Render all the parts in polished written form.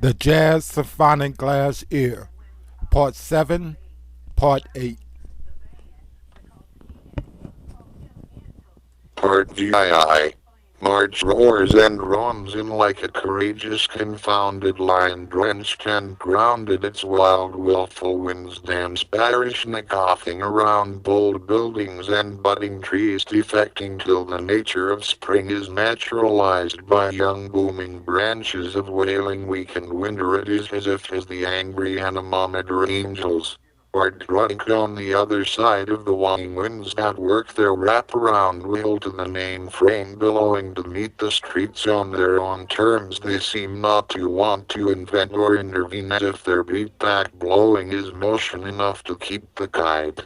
The Jazz Symphonic Glass Ear, Part 7, Part 8. Part GII. March roars and roams in like a courageous confounded lion drenched and grounded. Its wild willful winds dance Baryshnikoving around bold buildings and budding trees, defecting till the nature of spring is naturalized by young booming branches of wailing weak and winter. It is as if as the angry anemometer angels are drunk on the other side of the whining winds that work their wraparound wheel to the main frame billowing to meet the streets on their own terms. They seem not to want to invent or intervene, as if their beat-back blowing is motion enough to keep the kite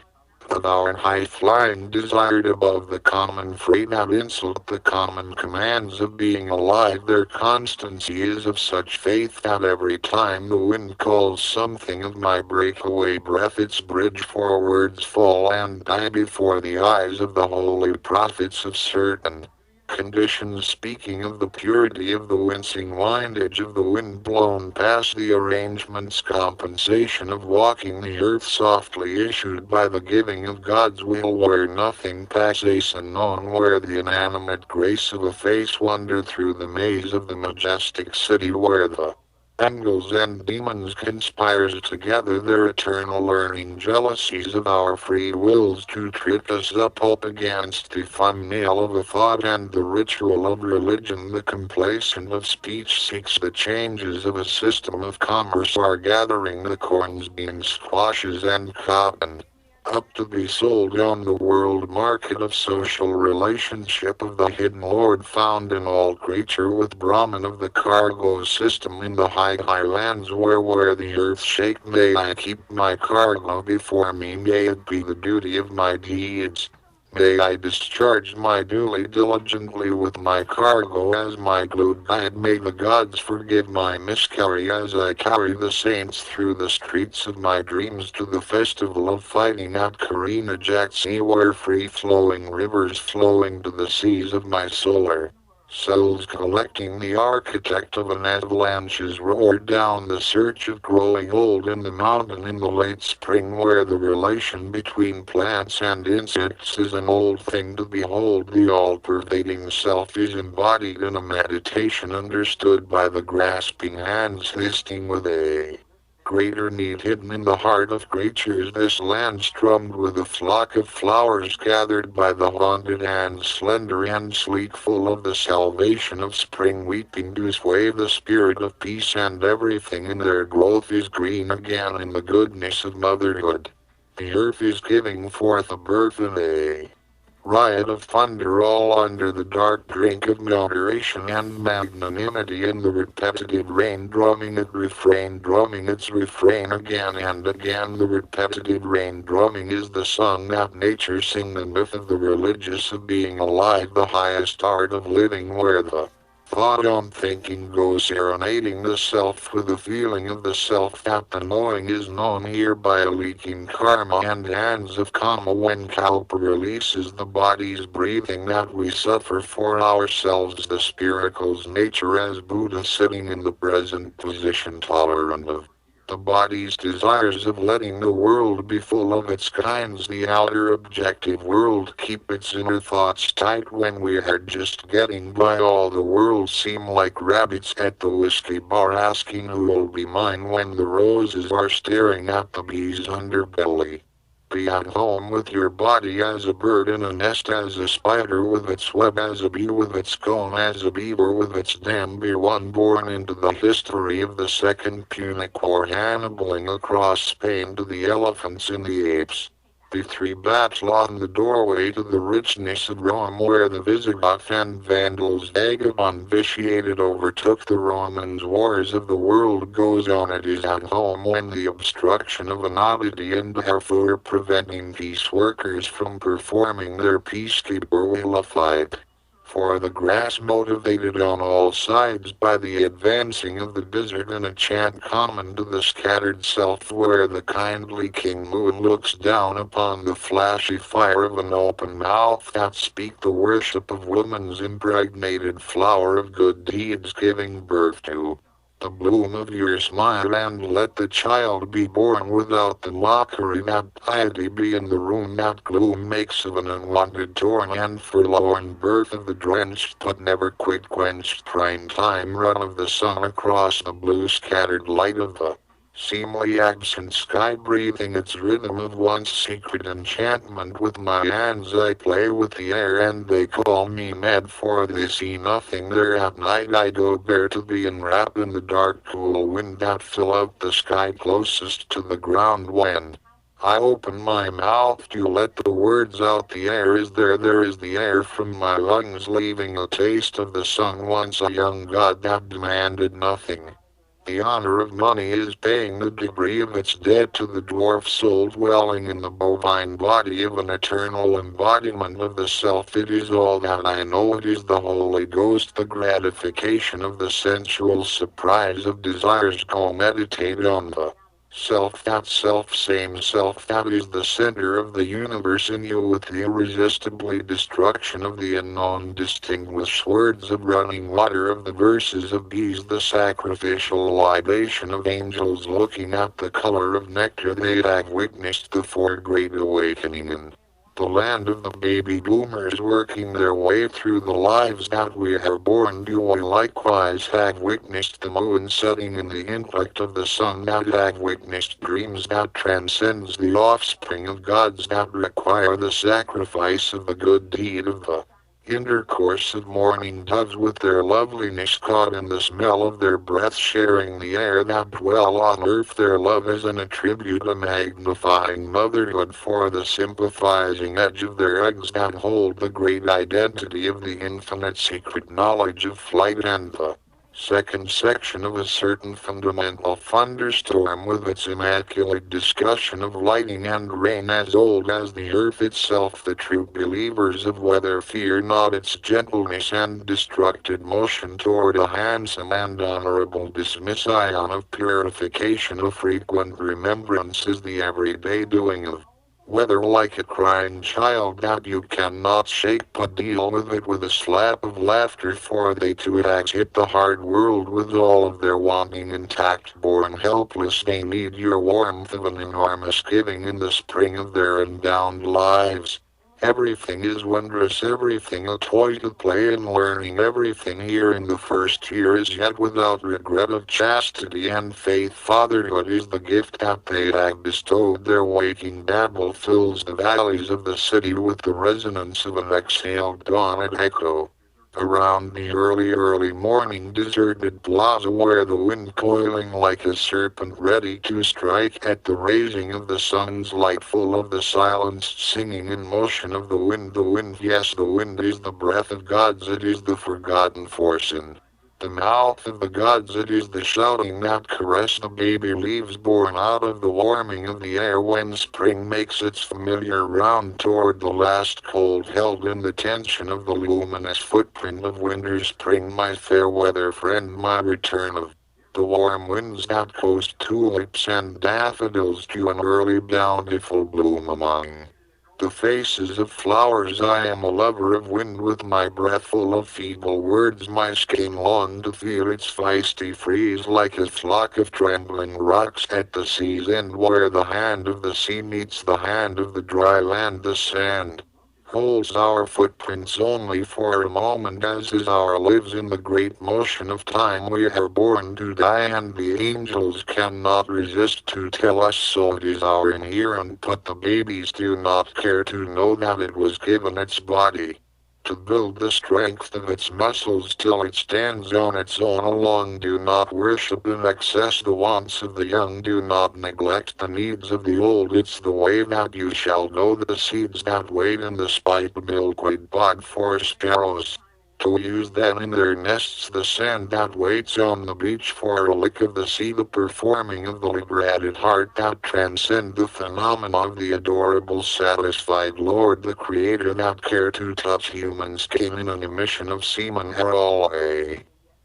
of our high-flying desired above the common freight that insult the common commands of being alive. Their constancy is of such faith that every time the wind calls something of my breakaway breath, its bridge forwards fall and die before the eyes of the holy prophets of certain conditions. Speaking of the purity of the wincing windage of the wind blown past, the arrangement's compensation of walking the earth softly issued by the giving of God's will, where nothing passes unknown, where the inanimate grace of a face wandered through the maze of the majestic city, where the angels and demons conspires together their eternal learning jealousies of our free wills to trip us up against the thumbnail of a thought and the ritual of religion. The complacent of speech seeks the changes of a system of commerce, are gathering the corns, beans, squashes, and cotton up to be sold on the world market of social relationship of the hidden Lord found in all creature with Brahman of the cargo system in the high highlands where the earth shake. May I keep my cargo before me, may it be the duty of my deeds. May I discharge my duty diligently with my cargo as my glued guide. May the gods forgive my miscarry as I carry the saints through the streets of my dreams to the festival of fighting at Karina Jacksie, where free-flowing rivers flowing to the seas of my solar cells collecting the architect of an avalanches roared down the search of growing old in the mountain in the late spring, where the relation between plants and insects is an old thing to behold. The all-pervading self is embodied in a meditation understood by the grasping hands listing with a greater need hidden in the heart of creatures. This land strummed with a flock of flowers gathered by the haunted hands, slender and sleek, full of the salvation of spring, weeping to sway the spirit of peace, and everything in their growth is green again in the goodness of motherhood. The earth is giving forth a birth in a riot of thunder, all under the dark drink of moderation and magnanimity, in the repetitive rain drumming its refrain again and again. The repetitive rain drumming is the song that nature sings, the myth of the religious of being alive, the highest art of living, where the thought on thinking goes serenading the self with the feeling of the self, that the knowing is known here by a leaking karma and hands of karma. When kalpa releases the body's breathing, that we suffer for ourselves the spiritual's nature, as Buddha sitting in the present position, tolerant of the body's desires of letting the world be full of its kinds, the outer objective world keep its inner thoughts tight. When we are just getting by, all the world seem like rabbits at the whiskey bar asking who will be mine, when the roses are staring at the bee's underbelly. Be at home with your body as a bird in a nest, as a spider with its web, as a bee with its comb, as a beaver with its dam. Be one born into the history of the Second Punic War, Hannibaling across Spain to the elephants and the apes. The three battle on the doorway to the richness of Rome, where the Visigoths and Vandals vagabond vitiated overtook the Romans. Wars of the world goes on. It is at home when the obstruction of an oddity and therefore preventing peace workers from performing their peacekeeper will fight for the grass, motivated on all sides by the advancing of the desert, in a chant common to the scattered self, where the kindly king moon looks down upon the flashy fire of an open mouth that speak the worship of woman's impregnated flower of good deeds, giving birth to the bloom of your smile, and let the child be born without the mockery that piety be in the room that gloom makes of an unwanted torn and forlorn birth of the drenched but never quite quenched prime time run of the sun across the blue scattered light of the seemingly absent sky, breathing its rhythm of once secret enchantment. With my hands I play with the air, and they call me mad, for they see nothing there. At night I go bare to be enwrapped in the dark cool wind that fill out the sky closest to the ground. When I open my mouth to let the words out, the air is there is the air from my lungs, leaving a taste of the sun. Once a young god that demanded nothing. The honor of money is paying the debris of its debt to the dwarf soul dwelling in the bovine body of an eternal embodiment of the self. It is all that I know. It is the Holy Ghost, the gratification of the sensual surprise of desires. Go meditate on the self, that self-same self that is the center of the universe in you, with the irresistibly destruction of the unknown, distinguish words of running water, of the verses of bees, the sacrificial libation of angels looking at the color of nectar. They have witnessed the four great awakening in the land of the baby boomers, working their way through the lives that we are born to. We likewise have witnessed the moon setting in the intellect of the sun, that have witnessed dreams that transcends the offspring of gods, that require the sacrifice of the good deed of the intercourse of morning doves, with their loveliness caught in the smell of their breath, sharing the air that dwell on earth. Their love is an attribute, a magnifying motherhood, for the sympathizing edge of their eggs that hold the great identity of the infinite secret knowledge of flight. And the second section of a certain fundamental thunderstorm, with its immaculate discussion of lightning and rain as old as the earth itself. The true believers of weather fear not its gentleness and destructive motion toward a handsome and honorable dismission of purification. A frequent remembrance is the everyday doing of whether, like a crying child that you cannot shake, but deal with it with a slap of laughter, for they too have hit the hard world with all of their wanting intact, born helpless. They need your warmth of an enormous giving in the spring of their endowed lives. Everything is wondrous, everything a toy to play and learning. Everything here in the first year is yet without regret of chastity and faith. Fatherhood is the gift that they have bestowed. Their waking babble fills the valleys of the city with the resonance of an exhaled dawn at echo. Around the early morning deserted plaza, where the wind coiling like a serpent ready to strike at the raising of the sun's light, full of the silenced singing and motion of the wind, yes, the wind is the breath of gods, it is the forgotten force in the mouth of the gods, it is the shouting that caress the baby leaves born out of the warming of the air when spring makes its familiar round toward the last cold, held in the tension of the luminous footprint of winter. Spring, my fair weather friend, my return of the warm winds that coast tulips and daffodils to an early bountiful bloom among the faces of flowers. I am a lover of wind, with my breath full of feeble words. My skin long to feel its feisty freeze, like a flock of trembling rocks at the sea's end, where the hand of the sea meets the hand of the dry land. The sand holds our footprints only for a moment, as is our lives in the great motion of time. We are born to die, and the angels cannot resist to tell us so. It is our inherent, but the babies do not care to know that it was given its body to build the strength of its muscles till it stands on its own alone. Do not worship in excess the wants of the young, do not neglect the needs of the old. It's the way that you shall know the seeds that wait in the spiked milkweed pod for sparrows to use then in their nests, the sand that waits on the beach for a lick of the sea, the performing of the liberated heart that transcend the phenomena of the adorable satisfied Lord, the Creator that care to touch human skin in an emission of semen.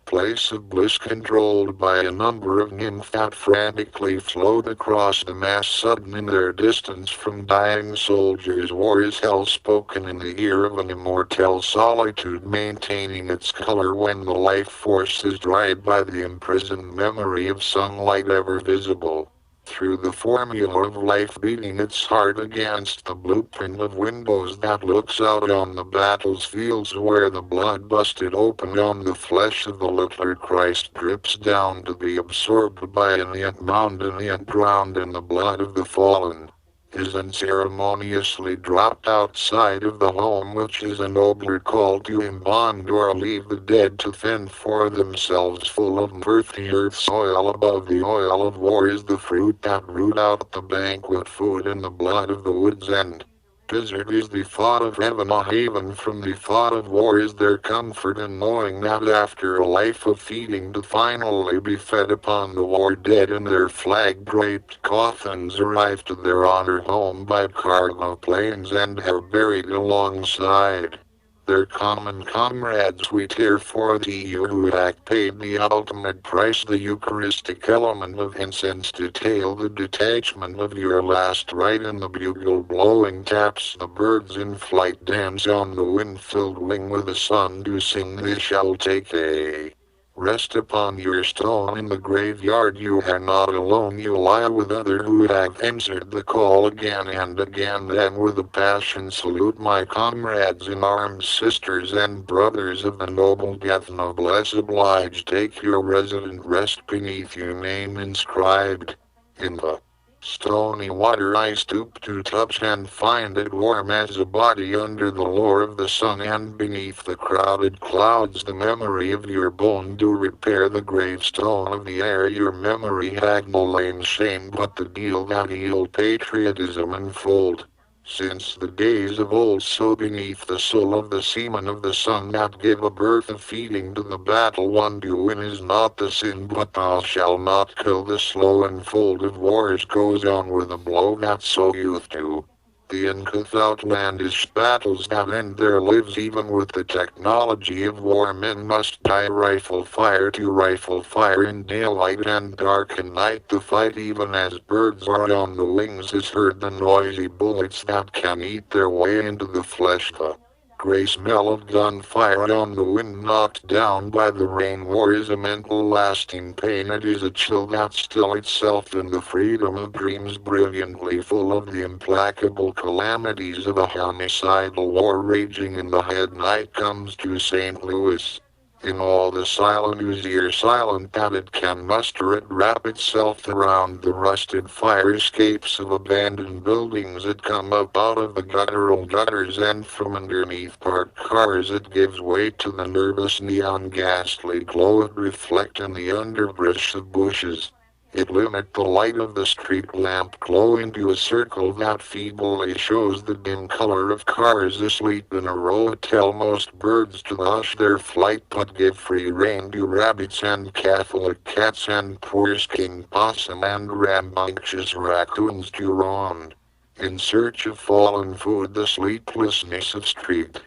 place of bliss controlled by a number of nymphs that frantically float across the mass sudden in their distance from dying soldiers. War is hell spoken in the ear of an immortal solitude maintaining its color when the life force is dried by the imprisoned memory of sunlight ever visible. Through the formula of life beating its heart against the blueprint of windows that looks out on the battlefields where the blood busted open on the flesh of the littler Christ drips down to be absorbed by an yet mountain yet drowned in the blood of the fallen, is unceremoniously dropped outside of the home which is a nobler call to embond or leave the dead to fend for themselves. Full of mirth the earth's oil above the oil of war is the fruit that root out the banquet food in the blood of the wood's end. Desert is the thought of heaven, a haven from the thought of war is their comfort in knowing that after a life of feeding to finally be fed upon the war dead in their flag-draped coffins arrive to their honor home by cargo planes and are buried alongside their common comrades. We tear for the you who had paid the ultimate price, the Eucharistic element of incense to tail the detachment of your last rite, and the bugle blowing taps the birds in flight dance on the wind-filled wing with the sun to sing. They shall take a rest upon your stone in the graveyard. You are not alone, you lie with others who have answered the call again and again. Then with a passion salute my comrades in arms, sisters and brothers of the noble death. Noblesse obliged, take your resident rest beneath your name inscribed in the stony water. I stoop to touch and find it warm as a body under the lure of the sun, and beneath the crowded clouds the memory of your bone do repair the gravestone of the air. Your memory had no lame shame but the deal that healed patriotism unfold since the days of old. So beneath the soul of the seamen of the sun that give a birth of feeding to the battle won to win is not the sin, but thou shalt not kill. The slow unfold of wars goes on with a blow that so youth do. The uncouth outlandish battles that end their lives even with the technology of war. Men must die rifle fire to rifle fire in daylight and dark and night. The fight even as birds are on the wings is heard, the noisy bullets that can eat their way into the flesh. The gray smell of gunfire on the wind knocked down by the rain. War is a mental lasting pain. It is a chill that still itself in the freedom of dreams, brilliantly full of the implacable calamities of a homicidal war raging in the head. Night comes to St. Louis. In all the silent whose ear silent that it can muster, it wrap itself around the rusted fire escapes of abandoned buildings. It come up out of the guttural gutters and from underneath parked cars. It gives way to the nervous neon ghastly glow. It reflect in the underbrush of bushes. It limit the light of the street lamp glow into a circle that feebly shows the dim color of cars asleep in a row. It tell most birds to hush their flight but give free rein to rabbits and Catholic cats and poor king possum and rambunctious raccoons to roam in search of fallen food. The sleeplessness of street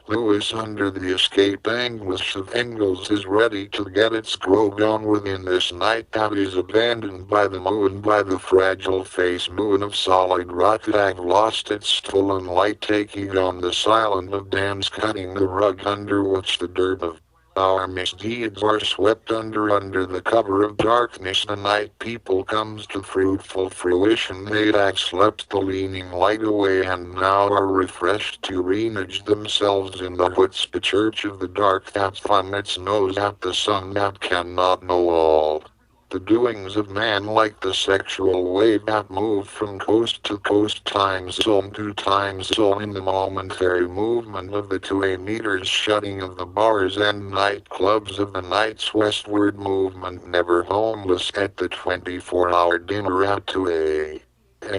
Louis under the escape anguish of Engels is ready to get its grove on within this night that is abandoned by the moon, by the fragile face moon of solid rock that have lost its stolen light, taking on the silent of dams, cutting the rug under which the dirt of our misdeeds are swept under the cover of darkness. The night people comes to fruitful fruition. They had slept the leaning light away and now are refreshed to renage themselves in the chutzpah church of the dark that thumb its nose at the sun that cannot know all the doings of man, like the sexual wave that moved from coast to coast, time zone to time zone, in the momentary movement of the 2 meters shutting of the bars and nightclubs of the night's westward movement, never homeless at the 24-hour dinner at 2 a.m.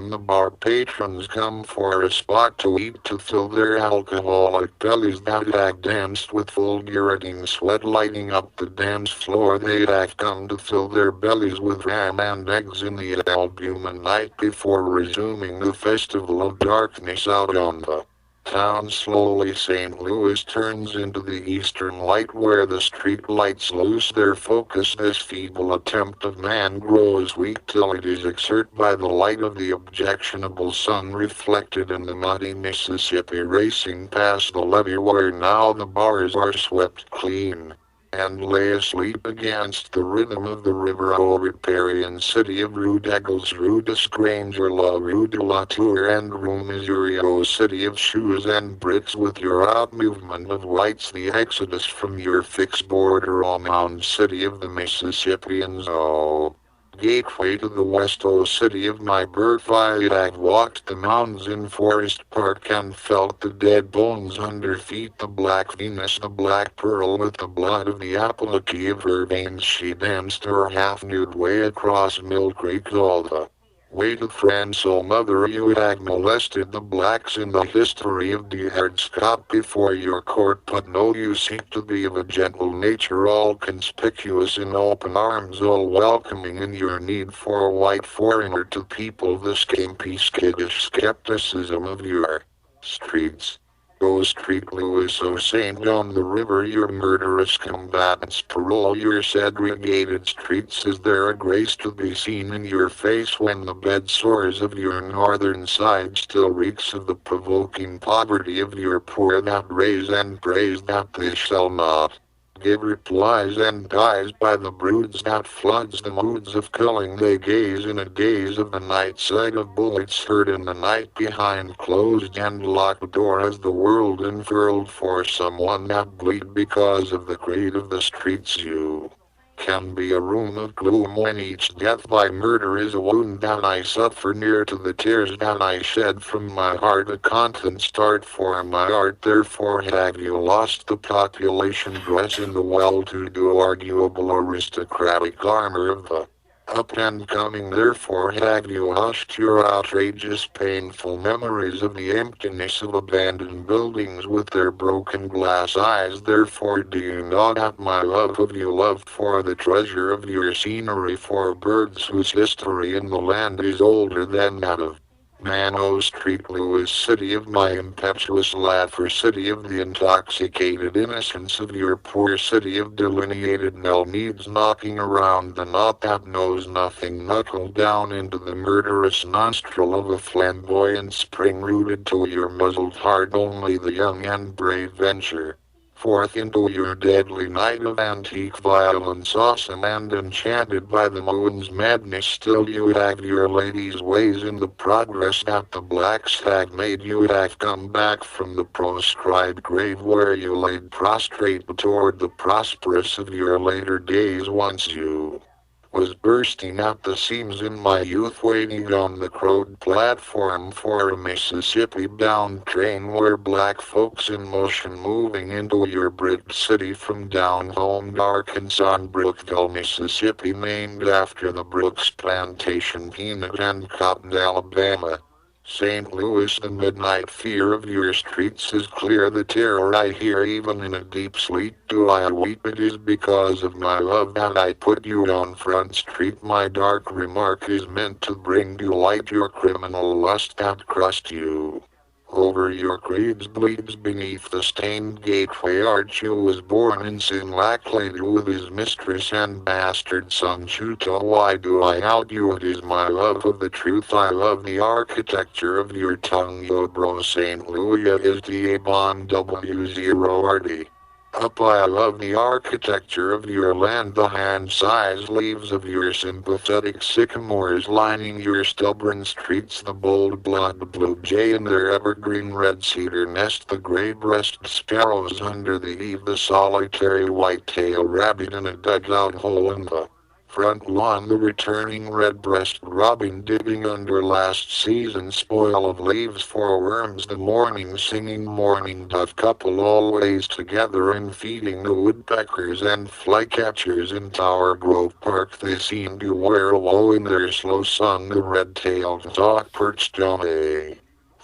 The bar patrons come for a spot to eat, to fill their alcoholic bellies that have danced with fulgurating sweat lighting up the dance floor. They have come to fill their bellies with ham and eggs in the albumin night before resuming the festival of darkness out on the Town slowly St. Louis turns into the eastern light where the street lights lose their focus. This feeble attempt of man grows weak till it is exerted by the light of the objectionable sun reflected in the muddy Mississippi racing past the levee where now the bars are swept clean and lay asleep against the rhythm of the river. O riparian city of Rue d'Eagles, Rue de Granger, La Rue de la Tour and Rue Missouri, O city of shoes and bricks with your out movement of whites, the exodus from your fixed border, O mound city of the Mississippians, O gateway to the west, O city of my birth. I had walked the mountains in Forest Park and felt the dead bones under feet, the black Venus, the black pearl with the blood of the apology of her veins. She danced her half-nude way across Mill Creek all the way to France. O mother, you had molested the blacks in the history of the Scott before your court, but no, you seem to be of a gentle nature, all conspicuous in open arms, all welcoming in your need for a white foreigner to people the skimpy skittish skepticism of your streets. O Street Louis, O St. John the River, your murderous combatants parole your segregated streets. Is there a grace to be seen in your face when the bed sores of your northern side still reeks of the provoking poverty of your poor that raise and praise that they shall not give replies and dies by the broods that floods the moods of killing? They gaze in a gaze of the night, sight of bullets heard in the night behind closed and locked door as the world unfurled for someone that bleed because of the creed of the streets. You can be a room of gloom when each death by murder is a wound that I suffer near to the tears that I shed from my heart, a content start for my art. Therefore have you lost the population dress in the well-to-do arguable aristocratic armor of the up and coming? Therefore have you hushed your outrageous painful memories of the emptiness of abandoned buildings with their broken glass eyes? Therefore do you know that my love of you, love for the treasure of your scenery, for birds whose history in the land is older than that of man? O Street Louis, city of my impetuous lad, for city of the intoxicated innocence of your poor city of delineated Nell needs knocking around the knot that knows nothing, knuckle down into the murderous nostril of a flamboyant spring rooted to your muzzled heart. Only the young and brave venture forth into your deadly night of antique violence, awesome and enchanted by the moon's madness. Still you have your lady's ways in the progress that the blacks have made. You have come back from the proscribed grave where you laid prostrate toward the prosperous of your later days. Once you was bursting at the seams in my youth, waiting on the crowed platform for a Mississippi-bound train where black folks in motion moving into your brick city from down home Arkansas, Brookville, Mississippi, named after the Brooks plantation peanut and cotton, Alabama. St. Louis, the midnight fear of your streets is clear. The terror I hear even in a deep sleep. Do I weep? It is because of my love that I put you on Front Street. My dark remark is meant to bring to light your criminal lust that crushed you over your creeds bleeds beneath the stained gateway arch. You was born in sin, lacquered with his mistress and bastard son Chuto. Why do I out you? It is my love of the truth. I love the architecture of your tongue. Yo bro, St. Louis is the Avon W0RD. Up, I love the architecture of your land, the hand-sized leaves of your sympathetic sycamores lining your stubborn streets, the bold-blooded blue jay in their evergreen red cedar nest, the gray-breasted sparrows under the eave, the solitary white-tailed rabbit in a dugout hole in the front lawn, the returning red-breasted robin digging under last season's spoil of leaves for worms, the morning singing mourning dove couple always together and feeding the woodpeckers and flycatchers in Tower Grove Park. They seem to wear low in their slow song, the red-tailed hawk perched on a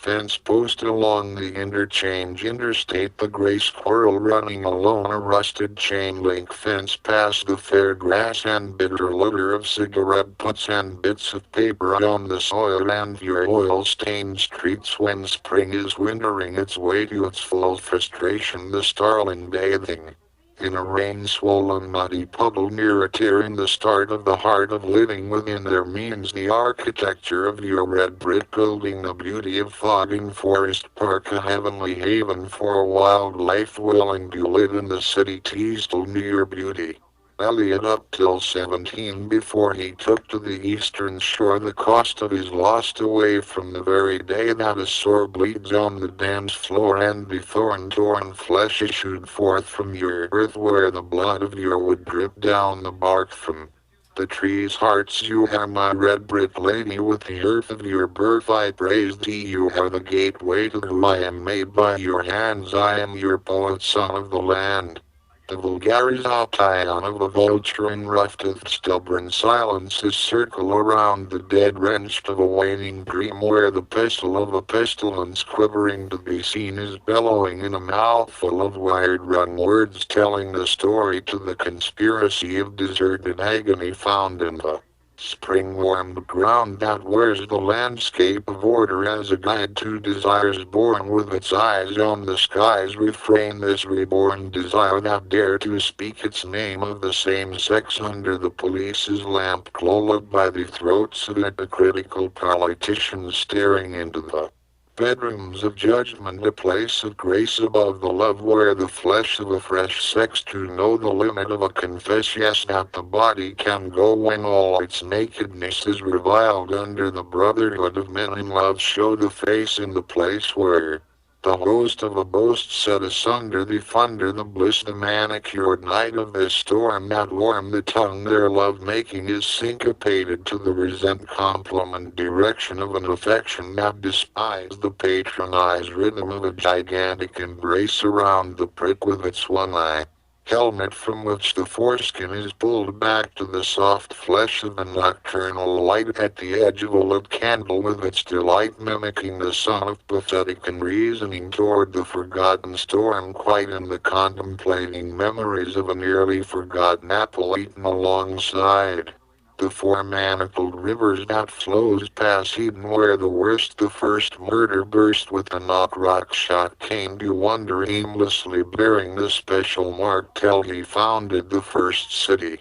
fence post along the interchange interstate, the gray squirrel running alone, a rusted chain link fence past the fair grass, and bitter litter of cigarette butts and bits of paper on the soil, and your oil-stained streets when spring is wintering its way to its full frustration, the starling bathing in a rain-swollen muddy puddle near a tear in the start of the heart of living within their means, the architecture of your red brick building, the beauty of fogging forest park, a heavenly haven for a wildlife willing to live in the city, teased to your beauty. Elliot up till 17 before he took to the eastern shore, the cost of his lost away from the very day that a sore bleeds on the dance floor, and the thorn-torn flesh issued forth from your earth where the blood of your wood dripped down the bark from the tree's hearts. You are my red brick lady, with the earth of your birth I praise thee. You are the gateway to who I am, made by your hands. I am your poet, son of the land. The vulgarization of a vulture in rough-toothed stubborn silences circle around the dead, wrenched of a waning dream, where the pestle of a pestilence quivering to be seen is bellowing in a mouthful of wired-run words, telling the story to the conspiracy of deserted agony found in the spring-warmed ground that wears the landscape of order as a guide to desires born with its eyes on the skies. Refrain this reborn desire that dare to speak its name of the same sex under the police's lamp glow, led by the throats of hypocritical politicians staring into the bedrooms of judgment, a place of grace above the love where the flesh of a fresh sex to know the limit of a confess yes that the body can go when all its nakedness is reviled under the brotherhood of men in love. Show the face in the place where the host of a boast set asunder the thunder, the bliss, the manicured night of this storm that warm the tongue. Their love-making is syncopated to the resent compliment direction of an affection that despises the patronized rhythm of a gigantic embrace around the prick with its one eye helmet from which the foreskin is pulled back to the soft flesh of a nocturnal light at the edge of a lit candle, with its delight mimicking the sun of pathetic and reasoning toward the forgotten storm, quite in the contemplating memories of a nearly forgotten apple eaten alongside the four-manacled rivers that flows past Eden, where the worst, the first murder burst with the knock-rock shot, came to wander aimlessly bearing the special mark till he founded the first city.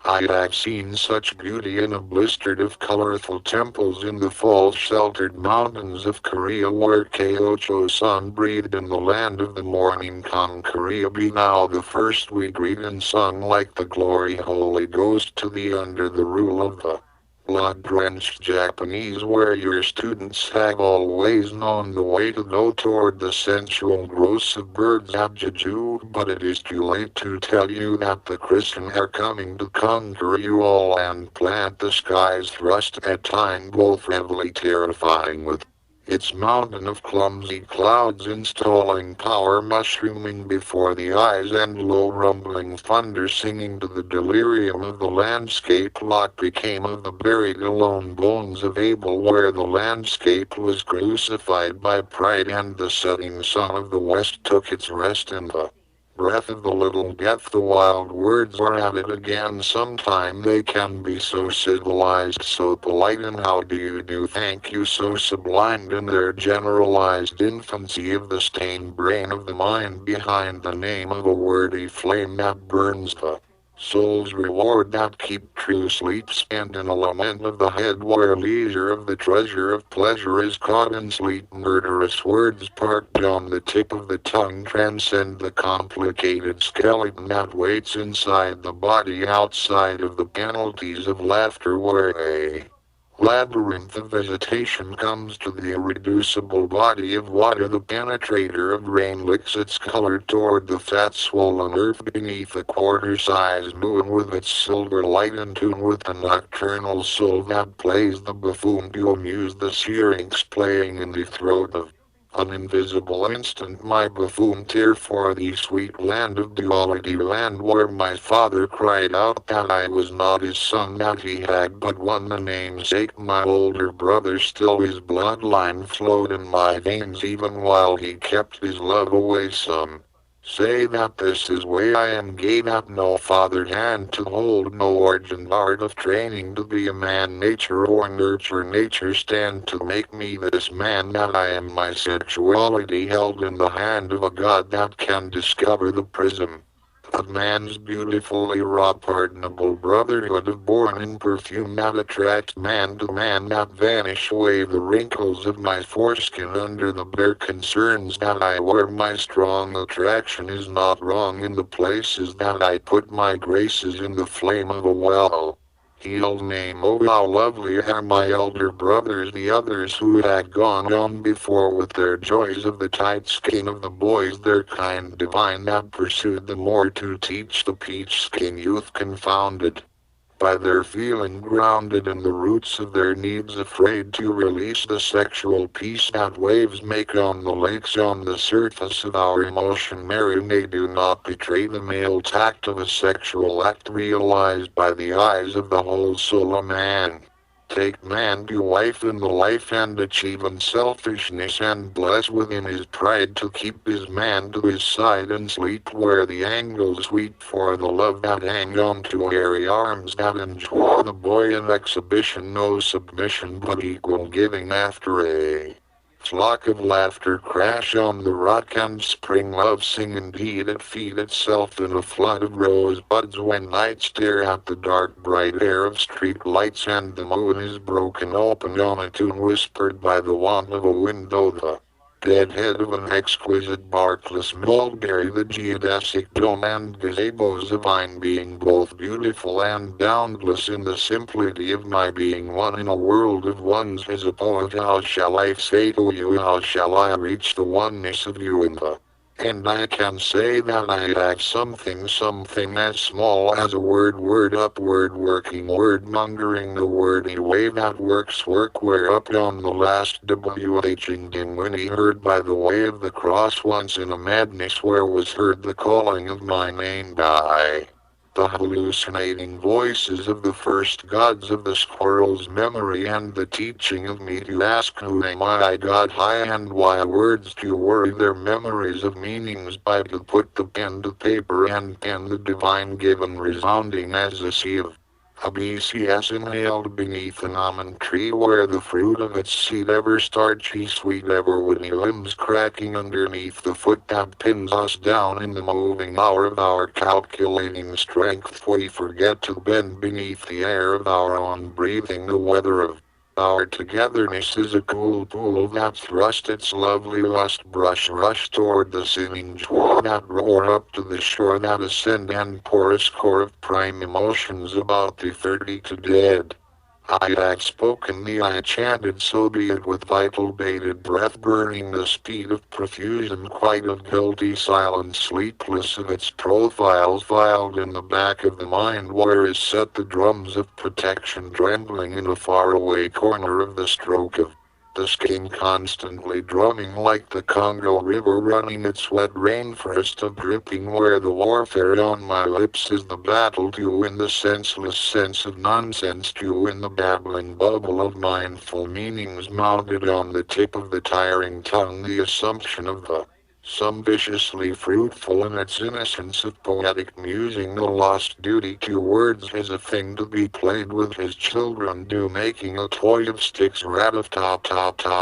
I have seen such beauty in a blistered of colorful temples in the fall-sheltered mountains of Korea, where Kyoto sun breathed in the land of the morning. Con Korea be now the first we greet and sung like the glory Holy Ghost to thee under the rule of the blood-drenched Japanese, where your students have always known the way to go toward the sensual growths of birds at Jeju. But it is too late to tell you that the Christian are coming to conquer you all and plant the skies thrust at time, both heavily terrifying with its mountain of clumsy clouds installing power mushrooming before the eyes, and low rumbling thunder singing to the delirium of the landscape. Lot became of the buried alone bones of Abel, where the landscape was crucified by pride, and the setting sun of the west took its rest in the breath of the little death. The wild words are at it again. Sometime they can be so civilized, so polite, and how do you do, thank you, so sublimed in their generalized infancy of the stained brain of the mind behind the name of a wordy flame that burns the soul's reward, that keep true sleep spent in a lament of the head, where leisure of the treasure of pleasure is caught in sleep. Murderous words parked on the tip of the tongue transcend the complicated skeleton that waits inside the body, outside of the penalties of laughter, where a labyrinth of vegetation comes to the irreducible body of water. The penetrator of rain licks its color toward the fat swollen earth beneath the quarter-sized moon, with its silver light in tune with the nocturnal soul that plays the buffoon to amuse the syrinx playing in the throat of An invisible instant my buffoon tear for the sweet land of duality, land where my father cried out that I was not his son, that he had but one namesake, my older brother. Still his bloodline flowed in my veins even while he kept his love away. Some say that this is way I am gay, that no father hand to hold, no origin art of training to be a man, nature or nurture nature stand to make me this man that I am, my sexuality held in the hand of a god that can discover the prism of man's beautifully raw pardonable brotherhood of born in perfume that attracts man to man, that vanish away the wrinkles of my foreskin under the bare concerns that I wear. My strong attraction is not wrong in the places that I put my graces, in the flame of a well healed name. Oh, how lovely are my elder brothers, the others who had gone on before with their joys of the tight skin of the boys, their kind divine that pursued the more to teach the peach skin youth confounded by their feeling grounded in the roots of their needs, afraid to release the sexual peace that waves make on the lakes, on the surface of our emotion marinade. Do not betray the male tact of a sexual act realized by the eyes of the whole soul of man. Take man to wife in the life and achieve unselfishness, and bless within his pride to keep his man to his side, and sleep where the angles weep for the love that hang on to hairy arms that enjoy the boy in exhibition. No submission but equal giving after a flock of laughter crash on the rock, and spring love sing indeed it feed itself in a flood of rosebuds when night stare at the dark bright air of street lights, and the moon is broken open on a tune whispered by the want of a window. The dead head of an exquisite barkless mulberry, the geodesic dome and gazebos divine being, both beautiful and boundless in the simplicity of my being, one in a world of ones. As a poet, how shall I say to you, how shall I reach the oneness of you in the and I can say that I have something as small as a word upward working, word mongering, the wordy way that works work, where up on the last whing in when he heard by the way of the cross once in a madness, where was heard the calling of my name by the hallucinating voices of the first gods of the squirrel's memory, and the teaching of me to ask who am I got high, and why words to worry their memories of meanings by to put the pen to paper, and pen the divine given resounding as a sea of a BCS inhaled beneath an almond tree, where the fruit of its seed ever starchy sweet, ever woody limbs cracking underneath the foot that pins us down in the moving hour of our calculating strength. We forget to bend beneath the air of our own breathing. The weather of our togetherness is a cool pool that thrust its lovely lust brush rush toward the sinning shore, that roar up to the shore, that ascend and pour a score of prime emotions about the 30 to dead. I had spoken, the I chanted, so be it, with vital bated breath, burning the speed of profusion, quite of guilty silence, sleepless of its profiles filed in the back of the mind, where is set the drums of protection trembling in a faraway corner of the stroke of the skin, constantly drumming like the Congo River running its wet rainforest of dripping, where the warfare on my lips is the battle to win the senseless sense of nonsense, to win the babbling bubble of mindful meanings mounted on the tip of the tiring tongue, the assumption of the some viciously fruitful in its innocence of poetic musing. The lost duty to words is a thing to be played with as children do, making a toy of sticks rat-a-top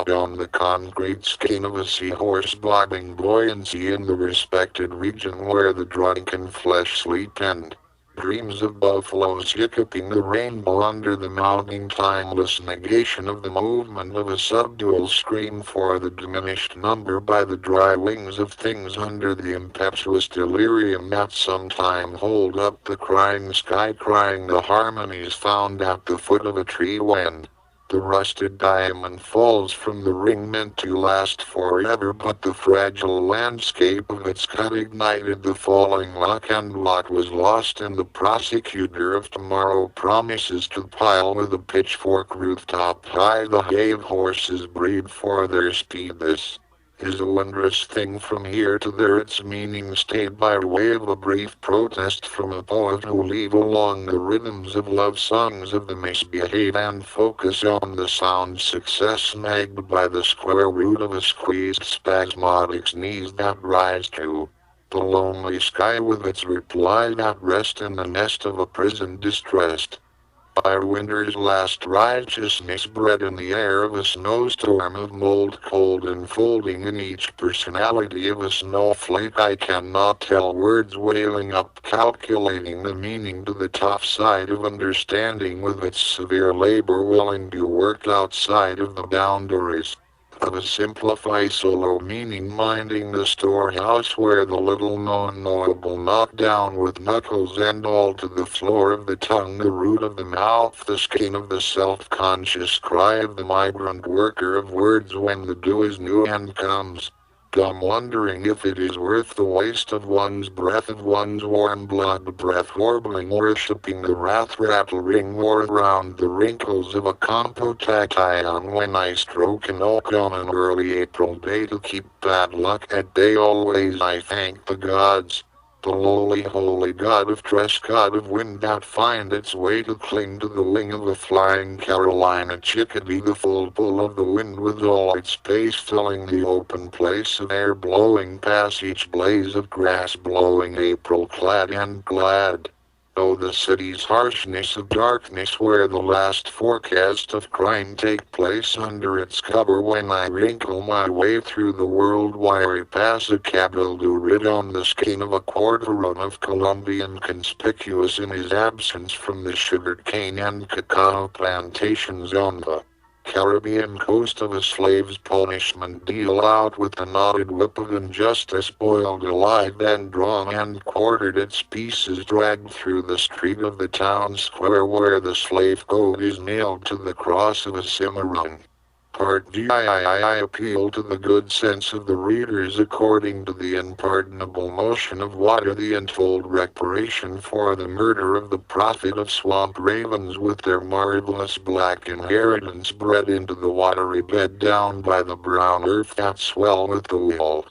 on the concrete skin of a seahorse, bobbing buoyancy in the respected region where the drunken flesh sleep, and dreams of buffaloes hiccuping the rainbow under the mounting timeless negation of the movement of a subdual scream for the diminished number by the dry wings of things under the impetuous delirium that sometime hold up the crying sky, crying the harmonies found at the foot of a tree when the rusted diamond falls from the ring meant to last forever, but the fragile landscape of its cut ignited the falling lock, and lock was lost, and the prosecutor of tomorrow promises to pile with a pitchfork rooftop high the hay of horses breed for their speed. This is a wondrous thing from here to there, its meaning stated by way of a brief protest from a poet who leave along the rhythms of love songs of the misbehave and focus on the sound success snagged by the square root of a squeezed spasmodic sneeze that rise to the lonely sky with its reply that rest in the nest of a prison distressed by winter's last righteousness bred in the air of a snowstorm of mold cold enfolding in each personality of a snowflake. I cannot tell words wailing up calculating the meaning to the tough side of understanding with its severe labor willing to work outside of the boundaries of a simplified solo meaning minding the storehouse where the little known knowable knock down with knuckles and all to the floor of the tongue, the root of the mouth, the skin of the self-conscious cry of the migrant worker of words when the dew is new and comes. Dumb wondering if it is worth the waste of one's breath, of one's warm blood breath, warbling, worshipping the wrath rattle ring war around the wrinkles of a compotation when I stroke an oak on an early April day to keep bad luck at bay. Always I thank the gods, the lowly holy god of tress, god of wind that find its way to cling to the wing of a flying Carolina chickadee, the full pull of the wind with all its pace filling the open place of air blowing past each blaze of grass blowing April clad and glad. Oh, the city's harshness of darkness where the last forecast of crime take place under its cover when I wrinkle my way through the world wiry pass a cabal do rid on the skin of a quarteron of Colombian conspicuous in his absence from the sugar cane and cacao plantations on the Caribbean coast of a slave's punishment deal out with the knotted whip of injustice boiled alive and drawn and quartered its pieces dragged through the street of the town square where the slave code is nailed to the cross of a Cimarron. Part G. I appeal to the good sense of the readers according to the unpardonable motion of water, the untold reparation for the murder of the prophet of swamp ravens with their marvelous black inheritance bred into the watery bed down by the brown earth that swell with the will.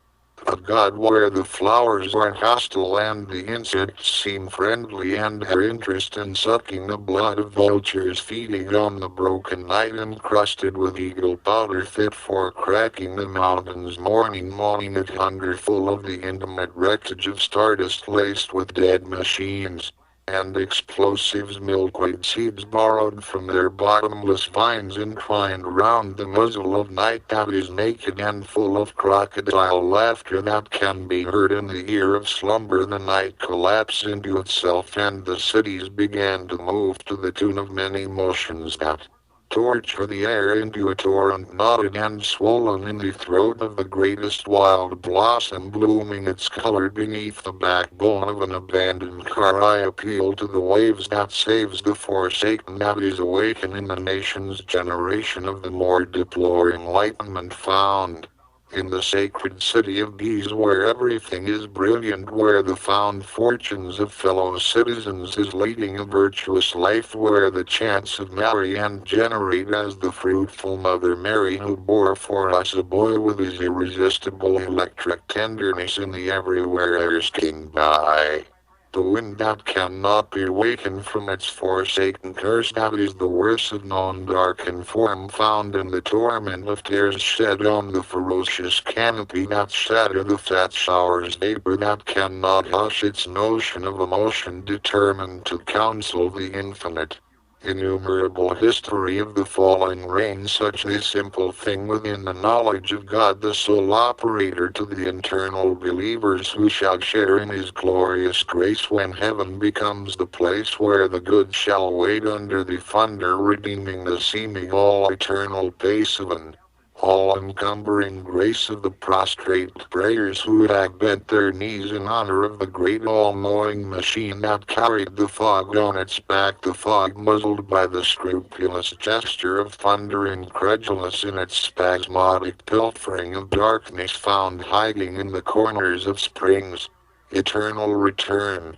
A God where the flowers are hostile and the insects seem friendly and their interest in sucking the blood of vultures feeding on the broken night encrusted with eagle powder fit for cracking the mountains morning at hunger full of the intimate wreckage of stardust laced with dead machines and explosives, milkweed seeds borrowed from their bottomless vines entwined round the muzzle of night that is naked and full of crocodile laughter that can be heard in the ear of slumber. The night collapsed into itself and the cities began to move to the tune of many motions that torture the air into a torrent knotted and swollen in the throat of the greatest wild blossom blooming its color beneath the backbone of an abandoned car. I appeal to the waves that saves the forsaken that is awakened in the nation's generation of the more deplore enlightenment found in the sacred city of bees where everything is brilliant, where the found fortunes of fellow citizens is leading a virtuous life, where the chance of marry and generate as the fruitful Mother Mary who bore for us a boy with his irresistible electric tenderness in the everywhere air's king by. The wind that cannot be wakened from its forsaken curse that is the worst of non-darkened form found in the torment of tears shed on the ferocious canopy that shatter the fat showers vapor that cannot hush its notion of emotion determined to counsel the infinite. Innumerable history of the falling rain, such a simple thing within the knowledge of God, the sole operator to the internal believers who shall share in his glorious grace when heaven becomes the place where the good shall wait under the thunder, redeeming the seeming all-eternal pace of an all-encumbering grace of the prostrate prayers who had bent their knees in honor of the great all-knowing machine that carried the fog on its back, the fog muzzled by the scrupulous gesture of thunder, incredulous in its spasmodic pilfering of darkness found hiding in the corners of springs. Eternal return.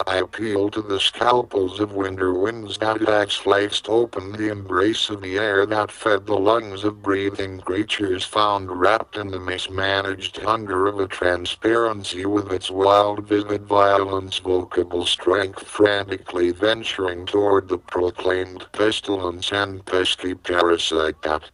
I appeal to the scalpels of winter winds that axe-sliced open the embrace of the air that fed the lungs of breathing creatures found wrapped in the mismanaged hunger of a transparency with its wild vivid violence vocable strength frantically venturing toward the proclaimed pestilence and pesky parasite that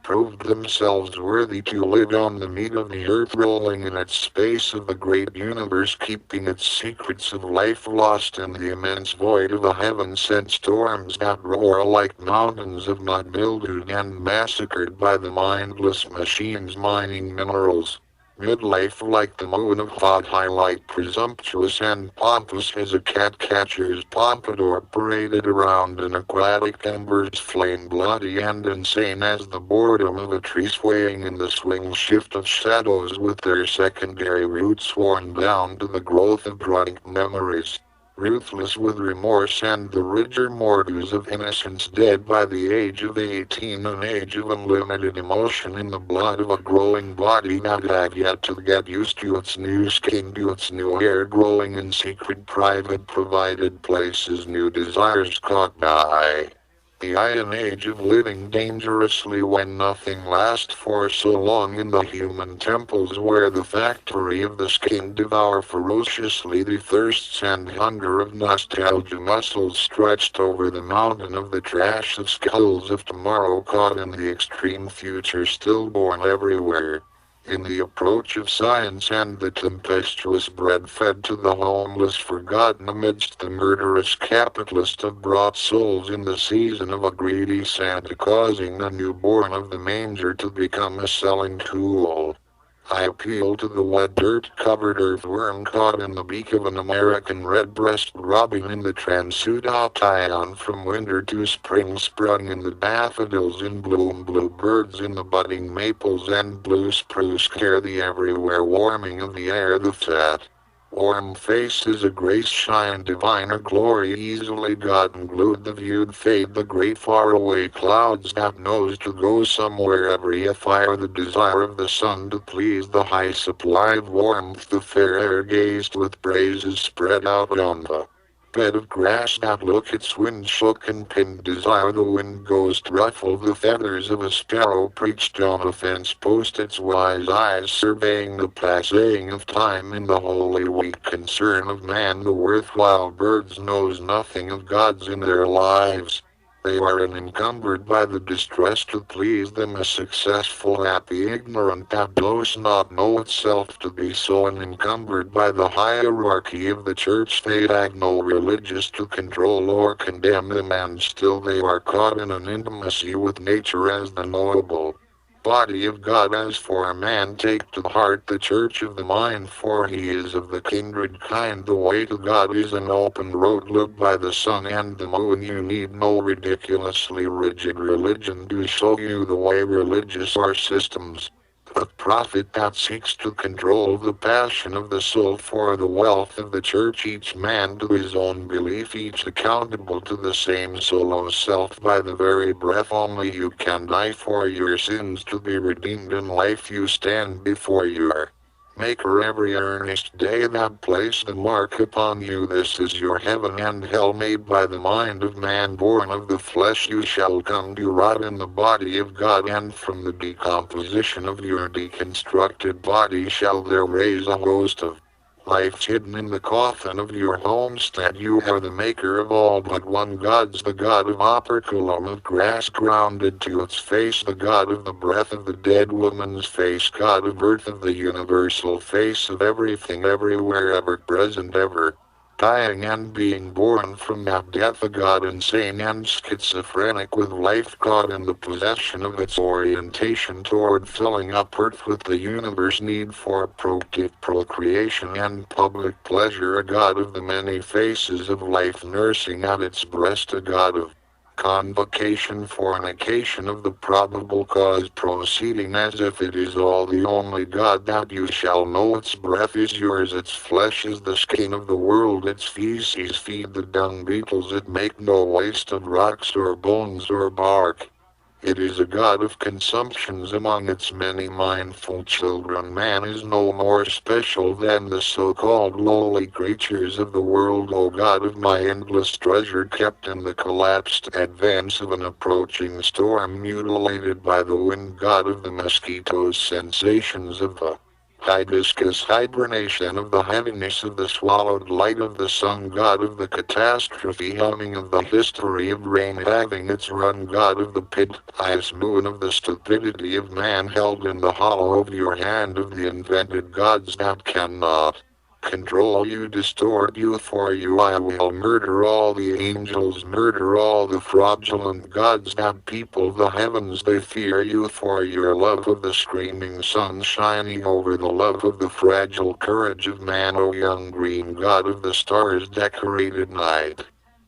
proved themselves worthy to live on the meat of the earth rolling in its space of the great universe keeping its secrets of life lost in the immense void of the heaven-sent storms that roar like mountains of mud mildewed and massacred by the mindless machines mining minerals. Midlife like the moon of hot highlight presumptuous and pompous as a cat-catcher's pompadour paraded around in aquatic embers flame bloody and insane as the boredom of a tree swaying in the swing shift of shadows with their secondary roots worn down to the growth of drunk memories. Ruthless with remorse and the rigor mortis of innocence dead by the age of 18 an age of unlimited emotion in the blood of a growing body that had yet to get used to its new skin to its new air growing in secret private provided places new desires caught by the iron age of living dangerously when nothing lasts for so long in the human temples where the factory of the skin devour ferociously the thirsts and hunger of nostalgia muscles stretched over the mountain of the trash of skulls of tomorrow caught in the extreme future stillborn everywhere. In the approach of science and the tempestuous bread fed to the homeless forgotten amidst the murderous capitalist of brought souls in the season of a greedy Santa causing the newborn of the manger to become a selling tool. I appeal to the wet dirt-covered earthworm caught in the beak of an American redbreast robin in the transudation from winter to spring sprung in the daffodils in bloom bluebirds in the budding maples and blue spruce care the everywhere warming of the air the fat. Warm face is a grace shine diviner glory easily gotten glued the viewed fade the great faraway clouds that knows to go somewhere every fire the desire of the sun to please the high supply of warmth the fair air gazed with praises spread out on the bed of grass that look its wind shook and pinned desire the wind goes to ruffle the feathers of a sparrow preached on a fence post its wise eyes surveying the passing of time in the holy weak concern of man the worthwhile birds knows nothing of gods in their lives. They are unencumbered by the distress to please them a successful happy ignorant that does not know itself to be so unencumbered by the hierarchy of the church they have no religious to control or condemn them and still they are caught in an intimacy with nature as the knowable body of God as for a man take to heart the church of the mind for he is of the kindred kind the way to God is an open road lit by the sun and the moon you need no ridiculously rigid religion to show you the way religious are systems. A prophet that seeks to control the passion of the soul for the wealth of the church each man to his own belief each accountable to the same solo self by the very breath only you can die for your sins to be redeemed in life you stand before your Maker every earnest day that place the mark upon you this is your heaven and hell made by the mind of man born of the flesh you shall come to rot in the body of God and from the decomposition of your deconstructed body shall there raise a host of life hidden in the coffin of your homestead you are the maker of all but one God's the God of operculum of grass grounded to its face the God of the breath of the dead woman's face God of earth of the universal face of everything everywhere ever present ever dying and being born from that death a God insane and schizophrenic with life caught in the possession of its orientation toward filling up earth with the universe need for procreation and public pleasure a God of the many faces of life nursing at its breast a God of convocation fornication of the probable cause proceeding as if it is all the only God that you shall know its breath is yours its flesh is the skin of the world its feces feed the dung beetles it make no waste of rocks or bones or bark. It is a god of consumptions among its many mindful children. Man is no more special than the so-called lowly creatures of the world. O God of my endless treasure, kept in the collapsed advance of an approaching storm, mutilated by the wind, god of the mosquitoes, sensations of the hibiscus, hibernation of the heaviness of the swallowed light of the sun, god of the catastrophe, humming of the history of rain having its run, god of the pit-eyes moon of the stupidity of man, held in the hollow of your hand, of the invented gods that cannot control you, distort you, for you I will murder all the angels, murder all the fraudulent gods that people the heavens. They fear you for your love of the screaming sun shining over the love of the fragile courage of man, O young green god of the stars decorated night.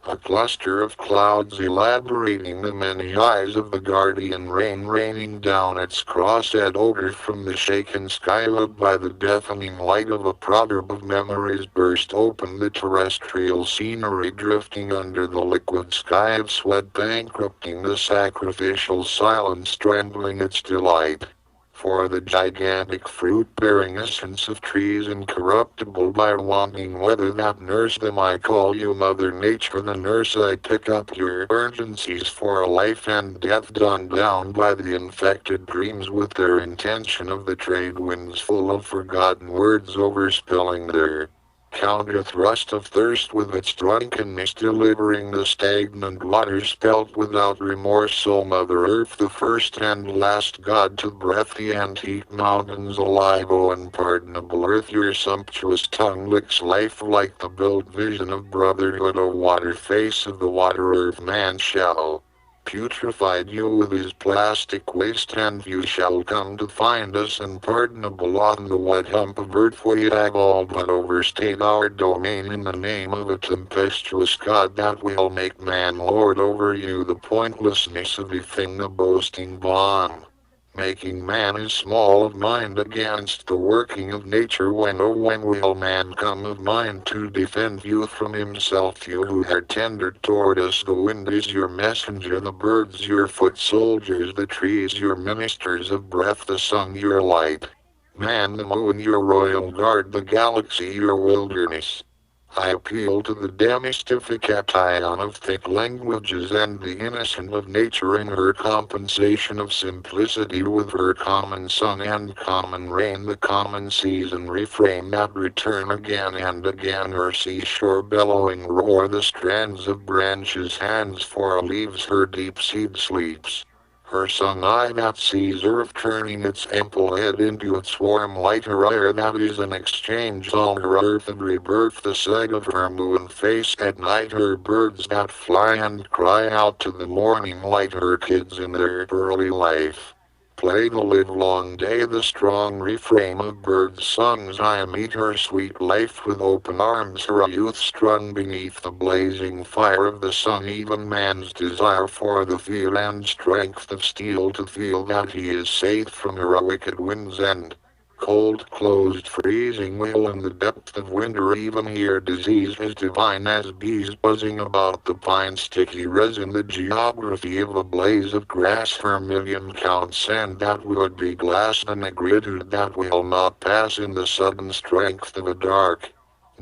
A cluster of clouds elaborating the many eyes of the guardian rain, raining down its crossed odor from the shaken sky, lit by the deafening light of a proverb of memories, burst open the terrestrial scenery, drifting under the liquid sky of sweat, bankrupting the sacrificial silence, trembling its delight. For the gigantic fruit-bearing essence of trees, incorruptible by wanting weather that nurse them, I call you Mother Nature, the nurse. I pick up your urgencies for life and death, done down by the infected dreams with their intention of the trade winds, full of forgotten words, overspilling their counter thrust of thirst with its drunkenness, delivering the stagnant water spelt without remorse. O Mother Earth, the first and last god to breath the antique mountains alive, O unpardonable Earth, your sumptuous tongue licks life like the built vision of brotherhood. O water face of the water earth, man shall putrefied you with his plastic waste, and you shall come to find us unpardonable on the wet hump of earth. We have all but overstayed our domain in the name of a tempestuous god that will make man lord over you. The pointlessness of a thing, the boasting bond, making man is small of mind against the working of nature. When, oh when will man come of mind to defend you from himself, you who are tender toward us? The wind is your messenger, the birds your foot soldiers, the trees your ministers of breath, the sun your light, man the moon your royal guard, the galaxy your wilderness. I appeal to the demystification of thick languages and the innocent of nature in her compensation of simplicity, with her common sun and common rain, the common season refrain that return again and again, her seashore bellowing roar, the strands of branches hands for leaves, her deep seed sleeps. Her sung eye that sees earth turning its ample head into its warm light, her air that is an exchange on her earth of rebirth, the sight of her moon face at night, her birds that fly and cry out to the morning light, her kids in their early life play the livelong day, the strong refrain of birds' songs. I meet her sweet life with open arms, her youth strung beneath the blazing fire of the sun, even man's desire for the feel and strength of steel to feel that he is safe from her wicked winds and cold closed freezing will in the depth of winter. Even here disease is divine as bees buzzing about the pine, sticky resin, the geography of a blaze of grass, vermilion count sand that would be glass, the negritude that will not pass in the sudden strength of a dark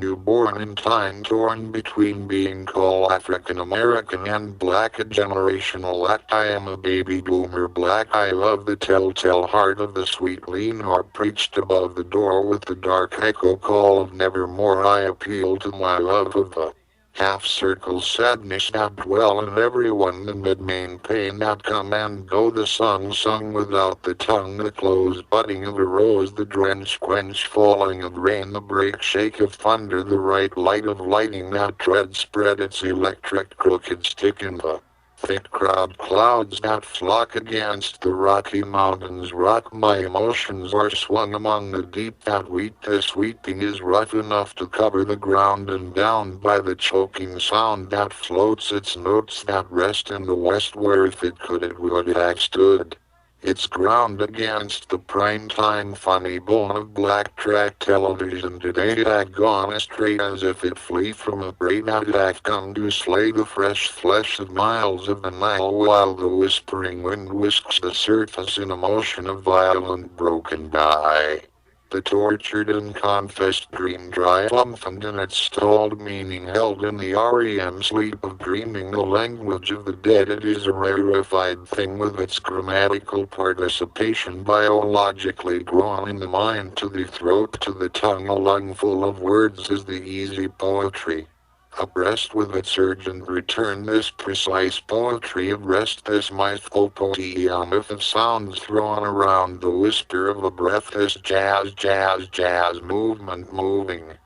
newborn in time, torn between being called African American and black, a generational act. I am a baby boomer black. I love the telltale heart of the sweet lean harp preached above the door with the dark echo call of nevermore. I appeal to my love of the half-circle sadness that dwell in everyone, the mid-main pain that come and go, the song sung without the tongue, the closed budding of a rose, the drench quench falling of rain, the break shake of thunder, the right light of lightning that tread spread its electric crooked stick in the thick crowd clouds that flock against the Rocky Mountains rock. My emotions are swung among the deep that weep. This weeping is rough enough to cover the ground, and down by the choking sound that floats its notes that rest in the west, where if it could it would have stood It's ground against the prime-time funny bone of black-track television today that gone astray as if it flee from a prey that come to slay the fresh flesh of miles of the Nile while the whispering wind whisks the surface in a motion of violent broken dye. The tortured and confessed dream triumphant in its stalled meaning held in the REM sleep of dreaming the language of the dead. It is a rarefied thing with its grammatical participation biologically drawn in the mind to the throat to the tongue. A lung full of words is the easy poetry. Abreast with its urgent return this precise poetry abreast this mythopoeia of sounds thrown around the whisper of a breath this jazz movement moving.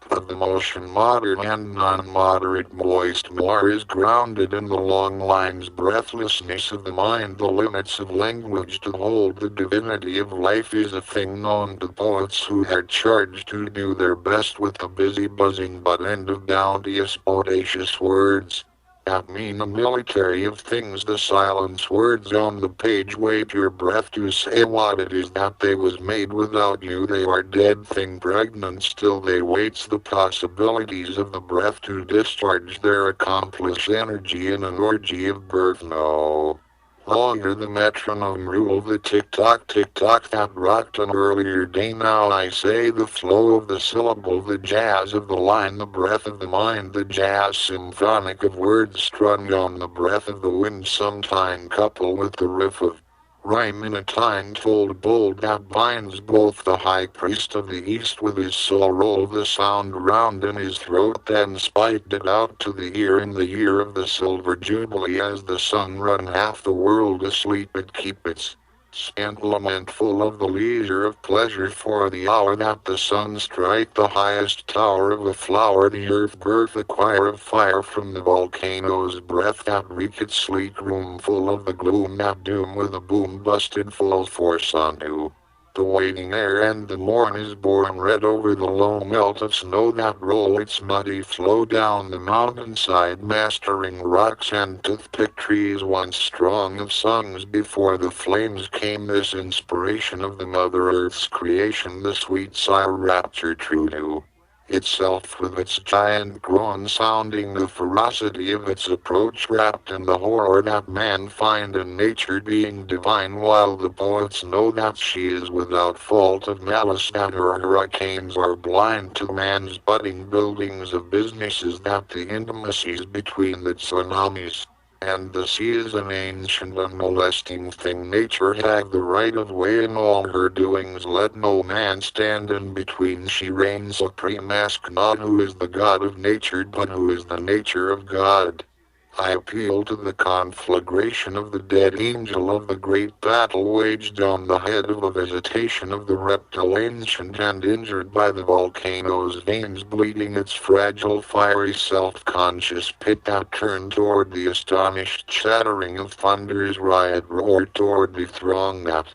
Of the motion modern and non-moderate moist more is grounded in the long lines breathlessness of the mind. The limits of language to hold the divinity of life is a thing known to poets who had charged to do their best with the busy buzzing but end of bounteous audacious words. That mean a military of things the silence words on the page wait your breath to say what it is that they was made without you they are dead thing pregnant still they waits the possibilities of the breath to discharge their accomplice energy in an orgy of birth no. Longer the metronome rule the tick-tock that rocked an earlier day now I say the flow of the syllable the jazz of the line the breath of the mind the jazz symphonic of words strung on the breath of the wind sometime couple with the riff of rhyme in a time-told bold that binds both the high priest of the east with his soul roll the sound round in his throat then spiked it out to the ear in the year of the silver jubilee as the sun run half the world asleep it keep its scant lament full of the leisure of pleasure for the hour that the sun strike the highest tower of a flower the earth birth a choir of fire from the volcano's breath that reek its sleek room full of the gloom that doom with a boom busted full force onto the waiting air and the morn is born red over the low melt of snow that roll its muddy flow down the mountainside mastering rocks and toothpick trees once strong of songs before the flames came this inspiration of the Mother Earth's creation the sweet sigh rapture true to itself with its giant groan sounding the ferocity of its approach wrapped in the horror that man find in nature being divine while the poets know that she is without fault of malice that her hurricanes are blind to man's budding buildings of businesses that the intimacies between the tsunamis and the sea is an ancient unmolesting thing nature hath the right of way in all her doings let no man stand in between she reigns supreme ask not who is the God of nature but who is the nature of God. I appeal to the conflagration of the dead angel of the great battle waged on the head of a visitation of the reptile ancient and injured by the volcano's veins bleeding its fragile fiery self-conscious pit that turned toward the astonished shattering of thunder's riot roar toward the throng that